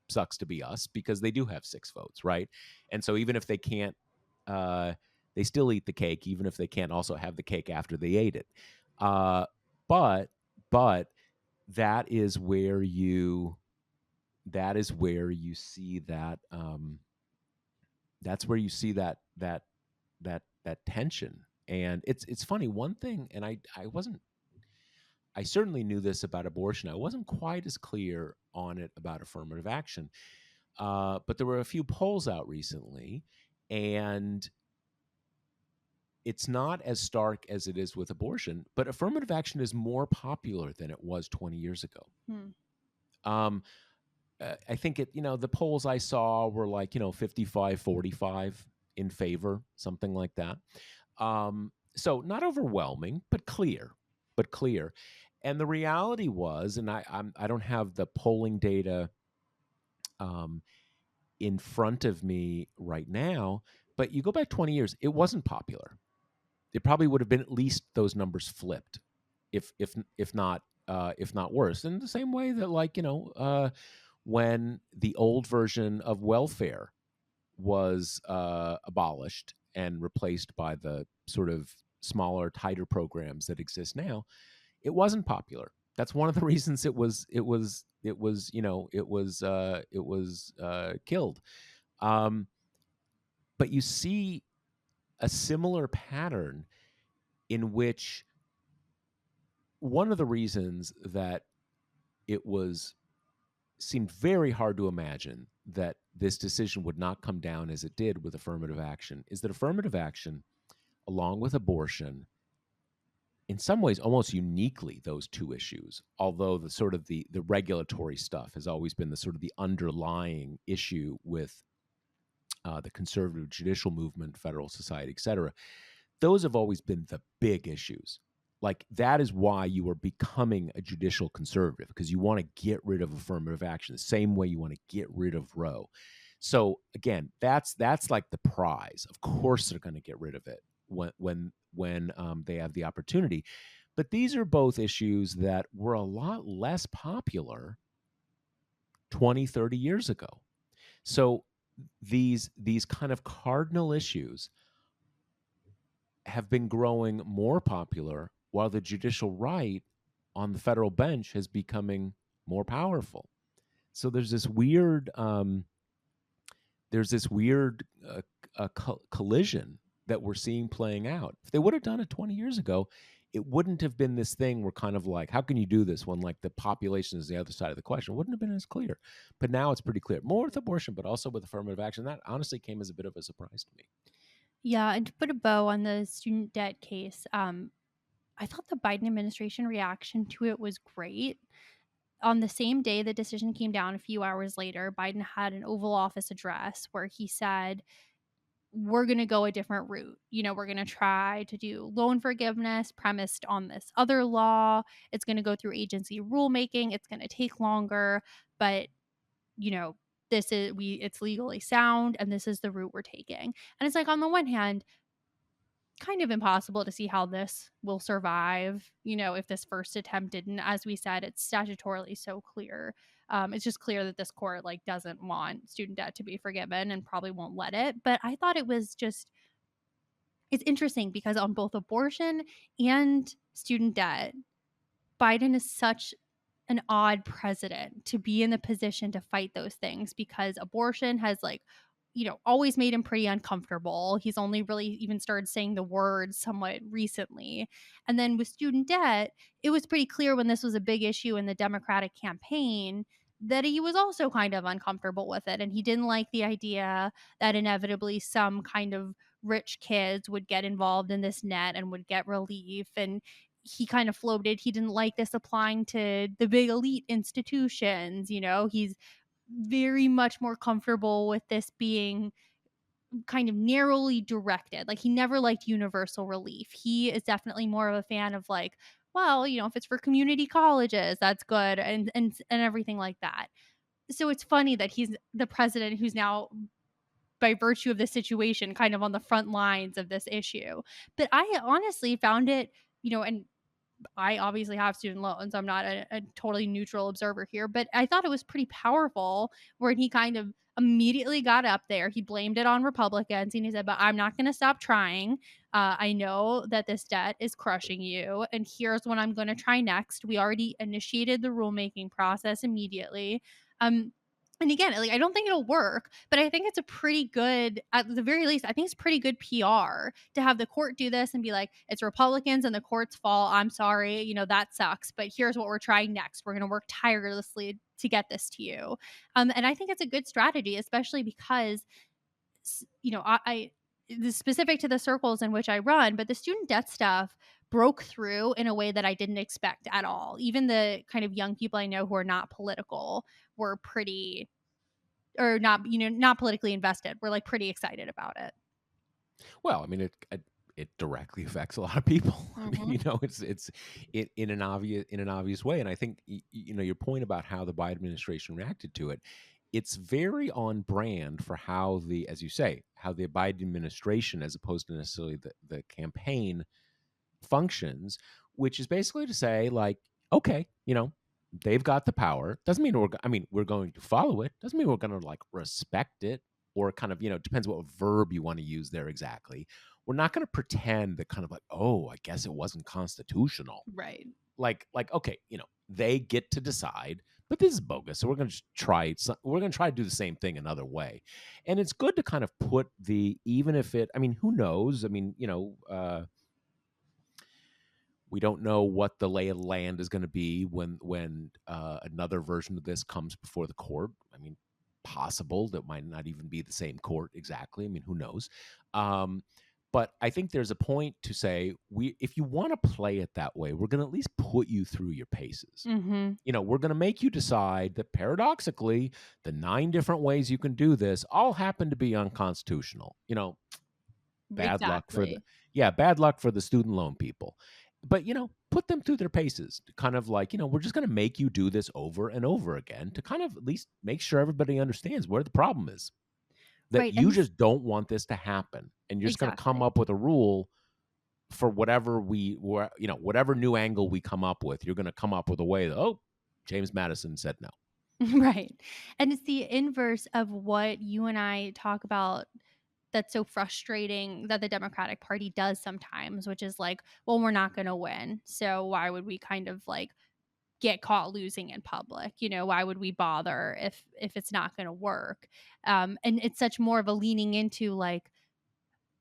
sucks to be us, because they do have 6 votes, right? And so even if they can't, they still eat the cake, even if they can't also have the cake after they ate it. But that is where you see that. That's where you see that tension. And it's funny. One thing, and I certainly knew this about abortion. I wasn't quite as clear on it about affirmative action. But there were a few polls out recently, and it's not as stark as it is with abortion, but affirmative action is more popular than it was 20 years ago. I think the polls I saw were like, 55-45 in favor, something like that. So not overwhelming, but clear. And the reality was, and I don't have the polling data in front of me right now, but you go back 20 years, it wasn't popular. It probably would have been at least those numbers flipped, if not worse. In the same way that, when the old version of welfare was abolished and replaced by the sort of smaller, tighter programs that exist now, it wasn't popular. That's one of the reasons it was killed. But you see a similar pattern in which one of the reasons that it seemed very hard to imagine that this decision would not come down as it did with affirmative action is that affirmative action, along with abortion, in some ways almost uniquely those two issues, although the sort of the regulatory stuff has always been the sort of the underlying issue with the conservative judicial movement, federal society, et cetera. Those have always been the big issues. Like that is why you are becoming a judicial conservative, because you want to get rid of affirmative action the same way you want to get rid of Roe. So again, that's like the prize. Of course, they're going to get rid of it when they have the opportunity. But these are both issues that were a lot less popular 20, 30 years ago. So these kind of cardinal issues have been growing more popular while the judicial right on the federal bench is becoming more powerful. So there's this weird collision that we're seeing playing out. If they would have done it 20 years ago, it wouldn't have been this thing where kind of like, how can you do this when like the population is the other side of the question? It wouldn't have been as clear. But now it's pretty clear. More with abortion, but also with affirmative action. That honestly came as a bit of a surprise to me. Yeah, and to put a bow on the student debt case, I thought the Biden administration reaction to it was great. On the same day the decision came down, a few hours later, Biden had an Oval Office address where he said, we're going to go a different route. We're going to try to do loan forgiveness premised on this other law. It's going to go through agency rulemaking. It's going to take longer, but it's legally sound, and this is the route we're taking. And it's like, on the one hand, kind of impossible to see how this will survive, if this first attempt didn't. As we said, it's statutorily so clear. It's just clear that this court doesn't want student debt to be forgiven and probably won't let it. But I thought it's interesting because on both abortion and student debt, Biden is such an odd president to be in the position to fight those things, because abortion has always made him pretty uncomfortable. He's only really even started saying the words somewhat recently. And then with student debt, it was pretty clear when this was a big issue in the Democratic campaign that he was also kind of uncomfortable with it. And he didn't like the idea that inevitably some kind of rich kids would get involved in this net and would get relief. And he kind of floated, he didn't like this applying to the big elite institutions. He's very much more comfortable with this being kind of narrowly directed. Like, he never liked universal relief. He is definitely more of a fan of well, if it's for community colleges, that's good, and everything like that. So it's funny that he's the president who's now, by virtue of the situation, kind of on the front lines of this issue. But I honestly found it, and I obviously have student loans. I'm not a totally neutral observer here, but I thought it was pretty powerful when he kind of immediately got up there. He blamed it on Republicans and he said, but I'm not going to stop trying. I know that this debt is crushing you, and here's what I'm going to try next. We already initiated the rulemaking process immediately. And again, I don't think it'll work, but I think it's a pretty good, at the very least, I think it's pretty good PR to have the court do this and be like, it's Republicans and the court's fault. I'm sorry, that sucks, but here's what we're trying next. We're going to work tirelessly to get this to you. And I think it's a good strategy, especially because, I this is specific to the circles in which I run, but the student debt stuff broke through in a way that I didn't expect at all. Even the kind of young people I know who are not political were pretty, or not politically invested, were pretty excited about it. Well, I mean, it directly affects a lot of people. I mean, it's in an obvious way. And I think your point about how the Biden administration reacted to it, it's very on brand for how as you say, how the Biden administration, as opposed to necessarily the campaign, functions, which is basically to say, okay, they've got the power. Doesn't mean we're going to follow it. Doesn't mean we're going to respect it, or kind of, depends what verb you want to use there exactly. We're not going to pretend that kind of oh, I guess it wasn't constitutional. Right. Okay, they get to decide, but this is bogus. So we're going to try to do the same thing another way. And it's good to kind of put even if who knows? We don't know what the lay of the land is going to be when another version of this comes before the court. I mean, possible that might not even be the same court exactly. I mean, who knows? Um, but I think there's a point to say if you want to play it that way, we're going to at least put you through your paces. Mm-hmm. We're going to make you decide that paradoxically, the 9 different ways you can do this all happen to be unconstitutional. Bad luck for Exactly. bad luck for the student loan people. But, put them through their paces. Kind of like, we're just going to make you do this over and over again to kind of at least make sure everybody understands where the problem is. That Right. And you this, just don't want this to happen. And you're just going to come exactly. up with a rule for whatever whatever new angle we come up with. You're going to come up with a way that, oh, James Madison said no. Right. And it's the inverse of what you and I talk about that's so frustrating that the Democratic Party does sometimes, which is like, well, we're not going to win. So why would we kind of like get caught losing in public? Why would we bother if it's not going to work? And it's such more of a leaning into like,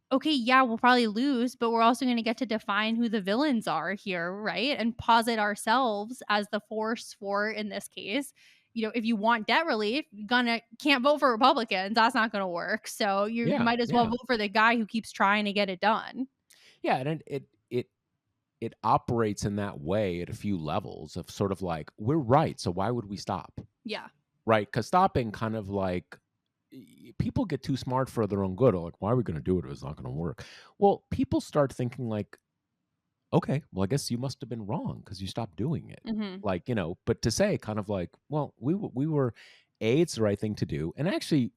okay, yeah, we'll probably lose, but we're also going to get to define who the villains are here, right? And posit ourselves as the force for, in this case, if you want debt relief, you can't vote for Republicans. That's not going to work. So you Yeah, might as well yeah. vote for the guy who keeps trying to get it done. Yeah, and it operates in that way at a few levels of sort of like, we're right, so why would we stop? Yeah. Right? Because stopping kind of like people get too smart for their own good. Like, why are we going to do it if it's not going to work? Well, people start thinking like, okay, well, I guess you must have been wrong because you stopped doing it. Hmm. Like, but to say kind of like, well, we were, it's the right thing to do. And actually,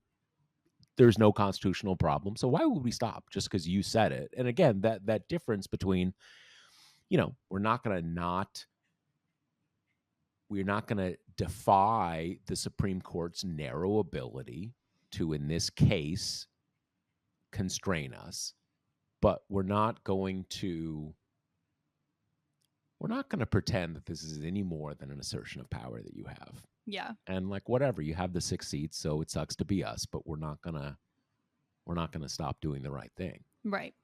there's no constitutional problem. So why would we stop just because you said it? And again, that difference between, we're not going to we're not going to defy the Supreme Court's narrow ability to, in this case, constrain us, but we're not going to pretend that this is any more than an assertion of power that you have. Yeah. And like, whatever, you have the 6 seats, so it sucks to be us, but we're not gonna stop doing the right thing. Right.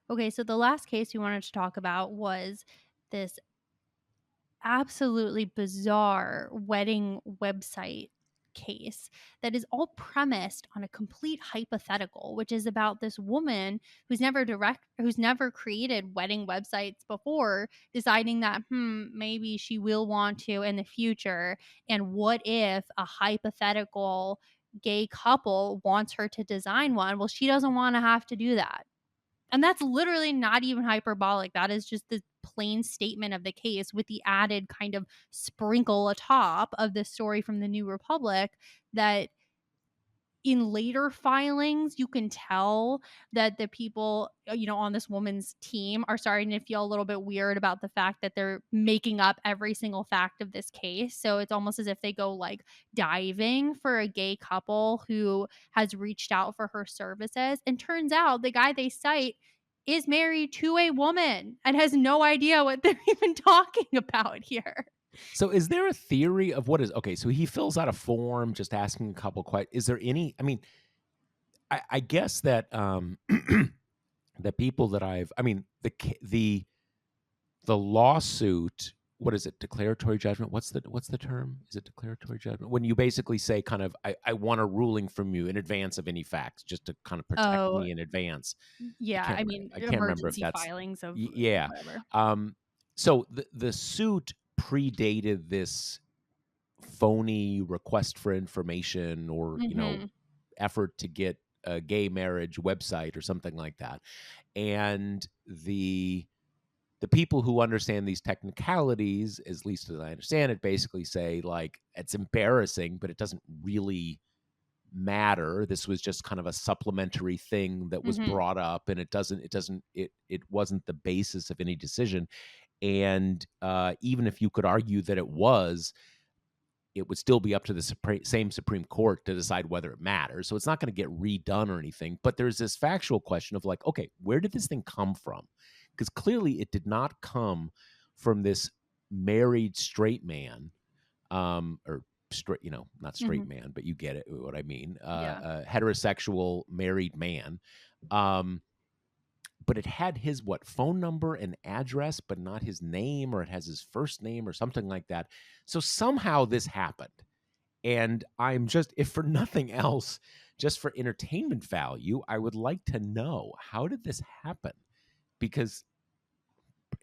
Okay, so the last case we wanted to talk about was this absolutely bizarre wedding website case that is all premised on a complete hypothetical, which is about this woman who's never created wedding websites before, deciding that maybe she will want to in the future. And what if a hypothetical gay couple wants her to design one? Well, she doesn't want to have to do that. And that's literally not even hyperbolic. That is just the plain statement of the case with the added kind of sprinkle atop of this story from the New Republic that in later filings, you can tell that the people, on this woman's team are starting to feel a little bit weird about the fact that they're making up every single fact of this case. So it's almost as if they go like diving for a gay couple who has reached out for her services. And turns out the guy they cite is married to a woman and has no idea what they're even talking about here. So is there a theory of what is okay? So he fills out a form just asking a couple questions. Is there any? I mean, I guess that the people that the lawsuit. What is it? Declaratory judgment. What's the term? Is it declaratory judgment? When you basically say kind of, I want a ruling from you in advance of any facts, just to kind of protect Oh, me in advance. yeah. I mean, I can't remember if emergency that's filings of yeah. whatever. So the suit predated this phony request for information or Mhm. effort to get a gay marriage website or something like that, and the people who understand these technicalities, at least as I understand it, basically say like it's embarrassing, but it doesn't really matter. This was just kind of a supplementary thing that was Mhm. brought up, and it wasn't the basis of any decision. And even if you could argue that it would still be up to the same Supreme Court to decide whether it matters. So it's not going to get redone or anything. But there's this factual question of like, okay, where did this thing come from? Because clearly it did not come from this married straight man, or straight, not straight Mhm. man, but you get it, what I mean, Yeah. a heterosexual married man. Um, but it had his phone number and address, but not his name, or it has his first name or something like that. So somehow this happened. And I'm just, if for nothing else, just for entertainment value, I would like to know, how did this happen? Because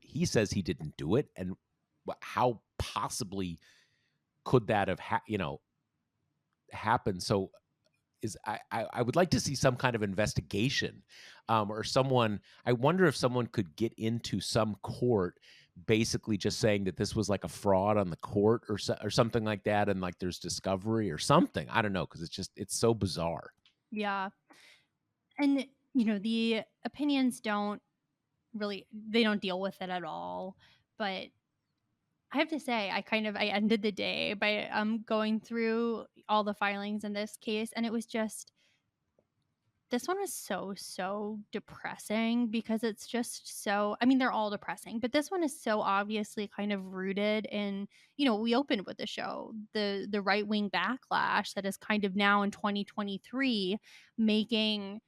he says he didn't do it, and how possibly could that have happened? So I would like to see some kind of investigation, or someone. I wonder if someone could get into some court, basically just saying that this was like a fraud on the court, or something like that, and like there's discovery or something. I don't know, because it's so bizarre. Yeah. And, the opinions they don't deal with it at all. But I have to say, I ended the day by going through all the filings in this case, and it was just this one was so depressing because it's just so, I mean, they're all depressing, but this one is so obviously kind of rooted in, we opened with the show, the right-wing backlash that is kind of now in 2023 making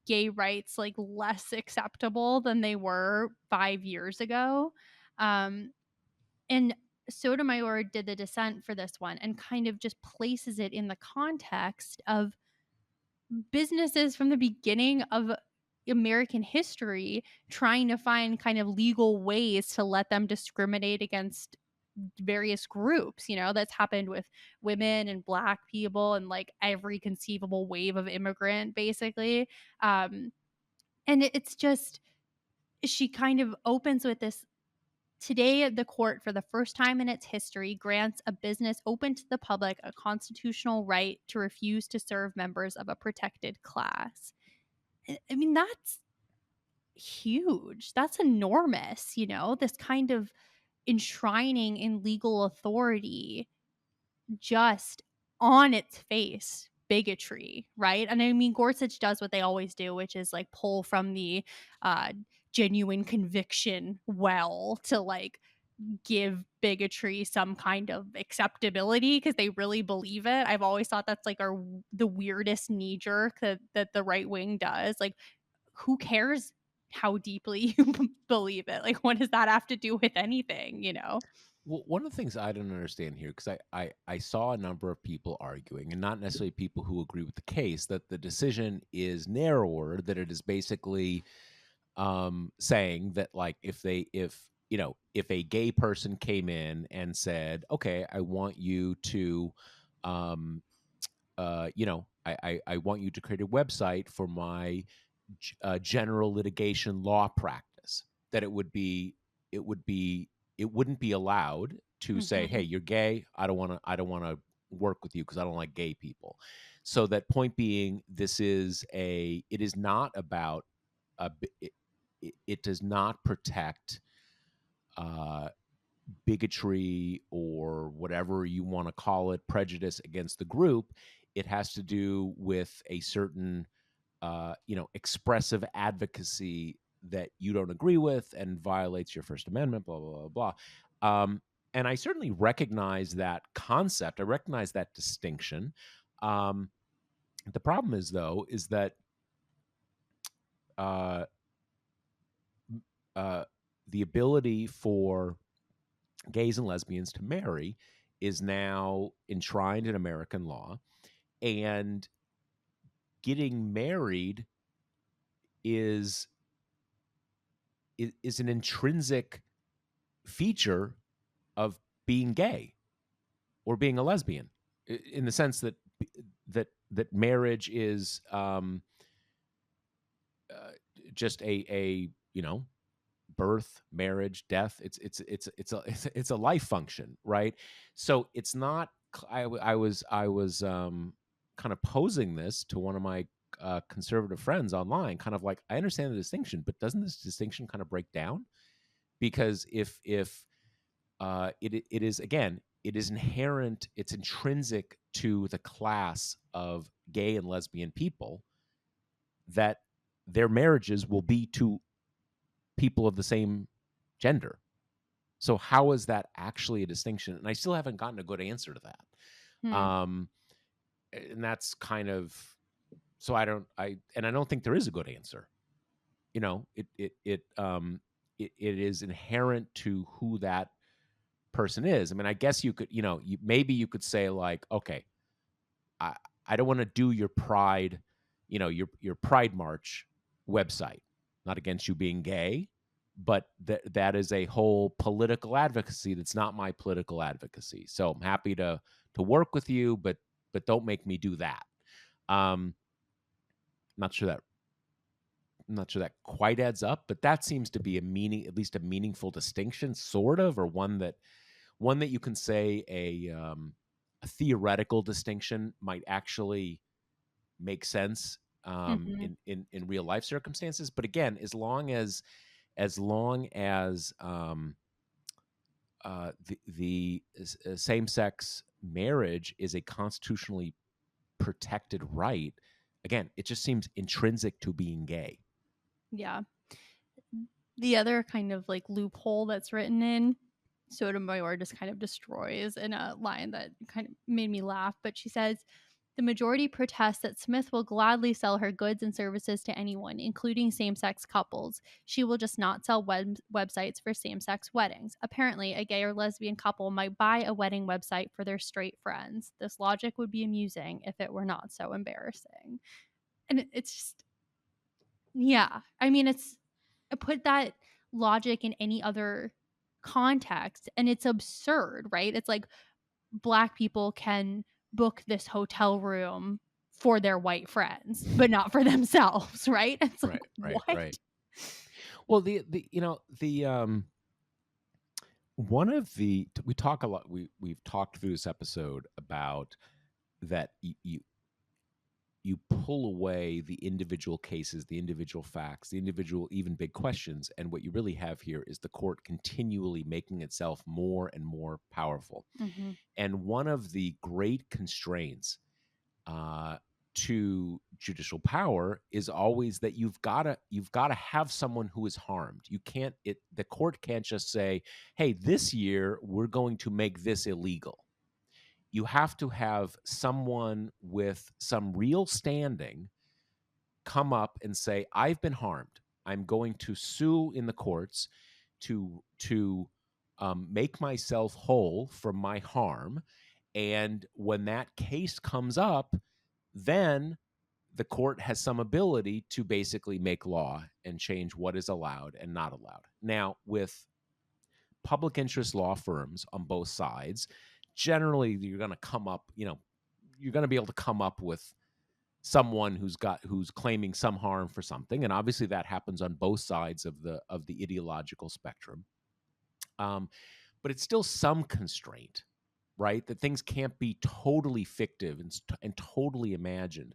gay rights like less acceptable than they were 5 years ago. And Sotomayor did the dissent for this one and kind of just places it in the context of businesses from the beginning of American history trying to find kind of legal ways to let them discriminate against various groups. That's happened with women and Black people and like every conceivable wave of immigrant, basically. And it's just, she kind of opens with this. Today, the court, for the first time in its history, grants a business open to the public a constitutional right to refuse to serve members of a protected class. I mean, that's huge. That's enormous, this kind of enshrining in legal authority, just on its face, bigotry, right? And I mean, Gorsuch does what they always do, which is like pull from the uh, genuine conviction well to like give bigotry some kind of acceptability because they really believe it. I've always thought that's like the weirdest knee jerk that the right wing does. Like, who cares how deeply you believe it? Like, what does that have to do with anything? Well, one of the things I don't understand here, because I saw a number of people arguing, and not necessarily people who agree with the case, that the decision is narrower, that it is basically saying that, like, if a gay person came in and said, okay, I want you to um I want you to create a website for my general litigation law practice, that it would be it wouldn't be allowed to say, hey, Mhm. you're gay, I don't want to work with you because I don't like gay people. So that point being, it is not about it does not protect uh, bigotry, or whatever you want to call it, prejudice against the group. It has to do with a certain expressive advocacy that you don't agree with and violates your First Amendment, blah blah blah blah. And I certainly recognize that concept. I recognize that distinction. Um, the problem is, though, is that uh, uh, the ability for gays and lesbians to marry is now enshrined in American law, and getting married is is an intrinsic feature of being gay or being a lesbian, in the sense that marriage is uh, just a birth, marriage, death. It's a life function, right? So it's not. I was kind of posing this to one of my conservative friends online, kind of like, I understand the distinction, but doesn't this distinction kind of break down? Because if it is, again, it is inherent, it's intrinsic to the class of gay and lesbian people, that their marriages will be to people of the same gender. So how is that actually a distinction? And I still haven't gotten a good answer to that. Hmm. And that's kind of, so I don't think there is a good answer. you know, it is inherent to who that person is. I mean, I guess you could, you know, maybe you could say like, okay, I I don't want to do your pride, you know, your pride march website. Not against you being gay, but that is a whole political advocacy that's not my political advocacy. So I'm happy to work with you, but don't make me do that. Um, not sure that not sure that quite adds up, but that seems to be at least a meaningful distinction, sort of, or one that you can say a theoretical distinction might actually make sense Mhm. in real life circumstances. But again, as long as the same sex marriage is a constitutionally protected right, again, it just seems intrinsic to being gay. Yeah. The other kind of like loophole that's written in Sotomayor just kind of destroys in a line that kind of made me laugh. But she says, the majority protests that Smith will gladly sell her goods and services to anyone, including same sex couples. She will just not sell websites for same sex weddings. Apparently, a gay or lesbian couple might buy a wedding website for their straight friends. This logic would be amusing if it were not so embarrassing. And it's just, yeah. I mean, it's put that logic in any other context and it's absurd, right? It's like black people can book this hotel room for their white friends, but not for themselves, right? It's like, Right, right, what? right. Well, the you know the one of the we talk a lot. We've talked through this episode about that you pull away the individual cases, the individual facts, the individual even big questions, and what you really have here is the court continually making itself more and more powerful. Mm-hmm. And one of the great constraints uh, to judicial power is always that you've got to have someone who is harmed. You can't it the court can't just say, "Hey, this year we're going to make this illegal." You have to have someone with some real standing come up and say, "I've been harmed. I'm going to sue in the courts to make myself whole from my harm." And when that case comes up, then the court has some ability to basically make law and change what is allowed and not allowed. Now, with public interest law firms on both sides, generally you're going to come up, you're going to be able to come up with someone who's claiming some harm for something, and obviously that happens on both sides of the ideological spectrum. Um, but it's still some constraint, right? That things can't be totally fictive and totally imagined.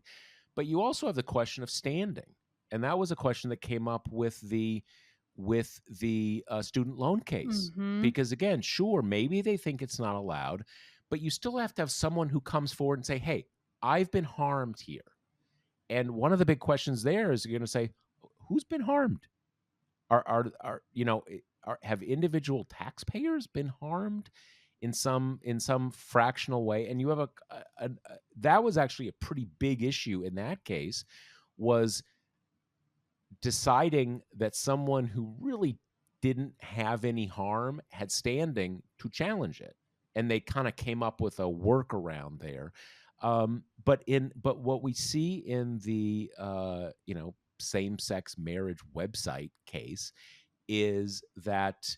But you also have the question of standing, and that was a question that came up with the student loan case. Mm-hmm. Because again, sure, maybe they think it's not allowed, but you still have to have someone who comes forward and say, "Hey, I've been harmed here." And one of the big questions there is you're going to say, "Who's been harmed? Are have individual taxpayers been harmed in some fractional way?" And you have that was actually a pretty big issue in that case, was deciding that someone who really didn't have any harm had standing to challenge it, and they kind of came up with a workaround there. But what we see in the same sex marriage website case is that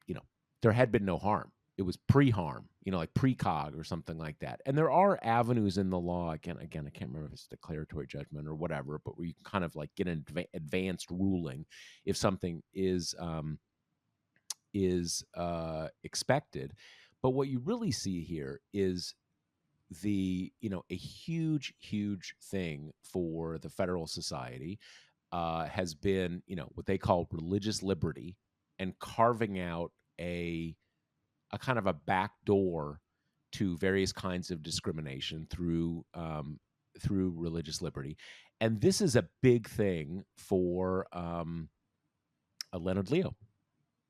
you know there had been no harm. It was pre-harm, like precog or something like that. And there are avenues in the law. Again, I can't remember if it's declaratory judgment or whatever, but where you can kind of like get an advanced ruling if something is expected. But what you really see here is a huge thing for the federal society has been what they call religious liberty, and carving out a kind of a back door to various kinds of discrimination through religious liberty. And this is a big thing for Leonard Leo,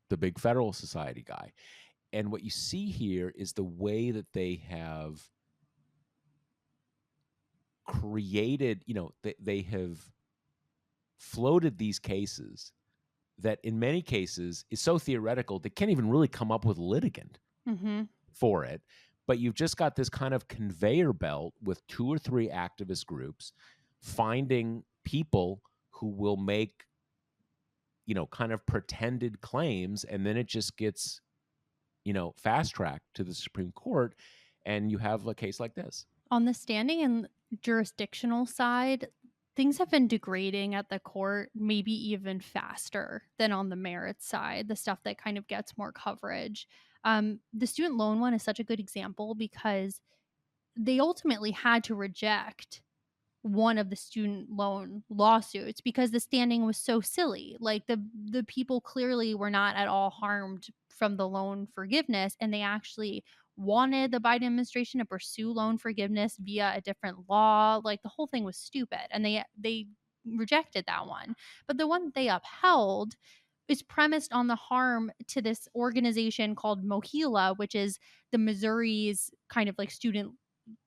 the big federal society guy. And what you see here is the way that they have created, they have floated these cases that in many cases is so theoretical they can't even really come up with a litigant Mm-hmm. for it. But you've just got this kind of conveyor belt with 2 or 3 activist groups finding people who will make, kind of pretended claims, and then it just gets, fast tracked to the Supreme Court, and you have a case like this. On the standing and jurisdictional side, things have been degrading at the court, maybe even faster than on the merits side, the stuff that kind of gets more coverage. The student loan one is such a good example because they ultimately had to reject one of the student loan lawsuits because the standing was so silly. Like the people clearly were not at all harmed from the loan forgiveness, and they actually wanted the Biden administration to pursue loan forgiveness via a different law. Like the whole thing was stupid, and they rejected that one. But the one that they upheld is premised on the harm to this organization called Mohila, which is the Missouri's kind of like student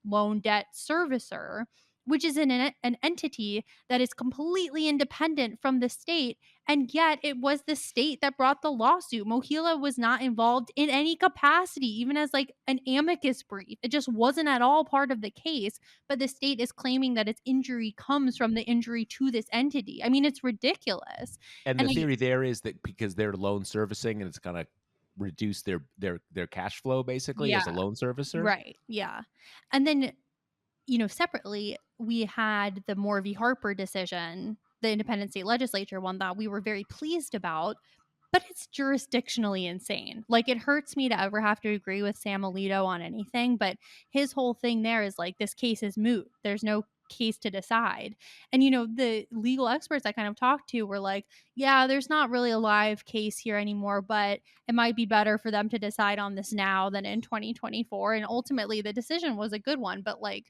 loan debt servicer, which is an entity that is completely independent from the state. And yet it was the state that brought the lawsuit. Mohila was not involved in any capacity, even as like an amicus brief. It just wasn't at all part of the case. But the state is claiming that its injury comes from the injury to this entity. I mean, it's ridiculous. And the And I, theory there is that because they're loan servicing and it's going to reduce their cash flow basically yeah, as a loan servicer. right. Yeah. And then separately, we had the Moore v. Harper decision, the independent state legislature one that we were very pleased about, but it's jurisdictionally insane. Like, it hurts me to ever have to agree with Sam Alito on anything, but his whole thing there is like, this case is moot. There's no case to decide. And, the legal experts I kind of talked to were like, yeah, there's not really a live case here anymore, but it might be better for them to decide on this now than in 2024. And ultimately, the decision was a good one, but like,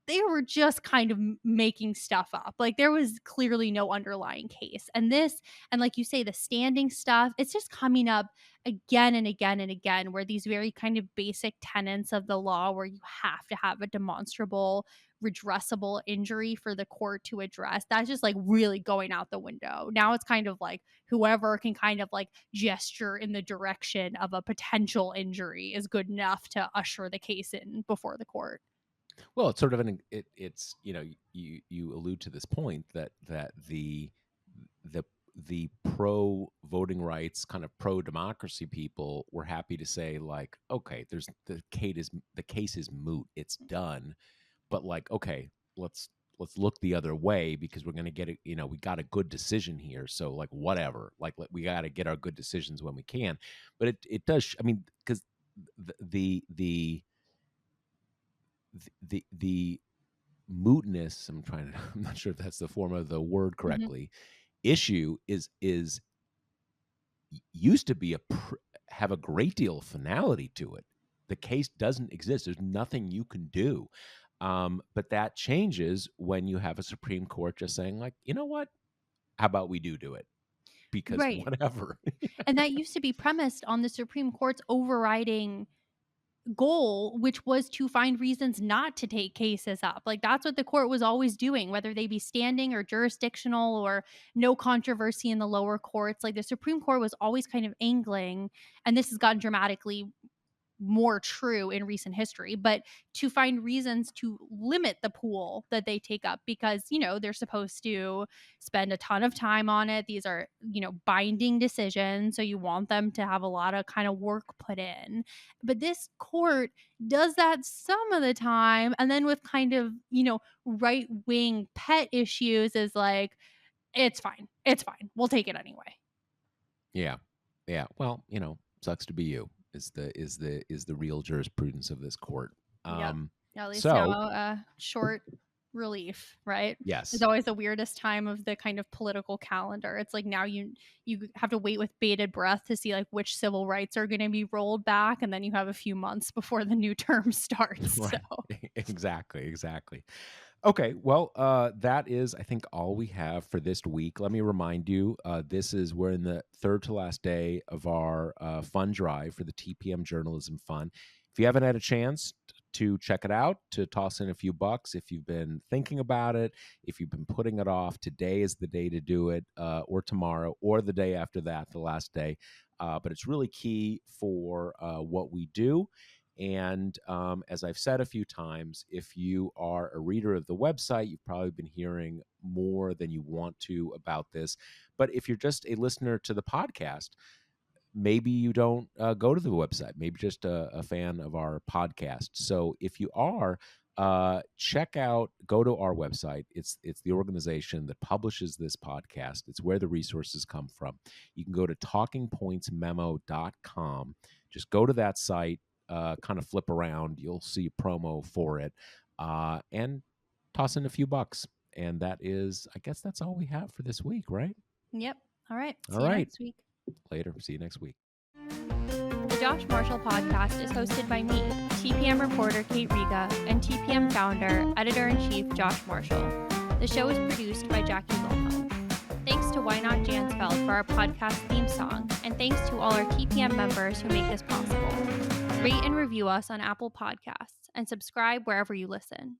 they were just kind of making stuff up. Like there was clearly no underlying case. And this, and like you say, the standing stuff, it's just coming up again and again and again, where these very kind of basic tenets of the law, where you have to have a demonstrable, redressable injury for the court to address, that's just like really going out the window. Now it's kind of like whoever can kind of like gesture in the direction of a potential injury is good enough to usher the case in before the court. Well, it's sort of it's you allude to this point that the the pro voting rights kind of pro democracy people were happy to say like, okay, there's the case is moot, it's done, but like, okay, let's look the other way because we're going to get it, we got a good decision here, so like whatever, like we got to get our good decisions when we can. But it does, I mean, because the the mootness, I'm not sure if that's the form of the word Mhm. correctly, issue is used to be have a great deal of finality to it. The case doesn't exist, there's nothing you can do. But that changes when you have a Supreme Court just saying like, you know what, how about we do it because Right. whatever. And that used to be premised on the Supreme Court's overriding goal, which was to find reasons not to take cases up. Like that's what the court was always doing, whether they be standing or jurisdictional or no controversy in the lower courts. Like the Supreme Court was always kind of angling, and this has gotten dramatically more true in recent history, but to find reasons to limit the pool that they take up because, they're supposed to spend a ton of time on it. These are, binding decisions. So you want them to have a lot of kind of work put in. But this court does that some of the time. And then with kind of, right wing pet issues is like, it's fine. It's fine. We'll take it anyway. Yeah. Yeah. Well, sucks to be you is the real jurisprudence of this court. Yep. At least now, So short relief, right? It's yes. always the weirdest time of the kind of political calendar. It's like now you have to wait with bated breath to see like which civil rights are going to be rolled back, and then you have a few months before the new term starts. So Right. Exactly. Okay, well, that is, I think, all we have for this week. Let me remind you, we're in the third to last day of our fund drive for the TPM Journalism Fund. If you haven't had a chance to check it out, to toss in a few bucks if you've been thinking about it, if you've been putting it off. Today is the day to do it, or tomorrow, or the day after that, the last day. But it's really key for what we do. And as I've said a few times, if you are a reader of the website, you've probably been hearing more than you want to about this. But if you're just a listener to the podcast, maybe you don't go to the website, maybe just a fan of our podcast. So if you are, go to our website. It's the organization that publishes this podcast. It's where the resources come from. You can go to talkingpointsmemo.com. Just go to that site, kind of flip around. You'll see a promo for it, and toss in a few bucks. And I guess that's all we have for this week, right? Yep. All right. See you next week. Later. See you next week. The Josh Marshall podcast is hosted by me, TPM reporter Kate Riga, and TPM founder, editor-in-chief Josh Marshall. The show is produced by Jackie Wilhelm. Thanks to Why Not Jansfeld for our podcast theme song, and thanks to all our TPM members who make this possible. Rate and review us on Apple Podcasts, and subscribe wherever you listen.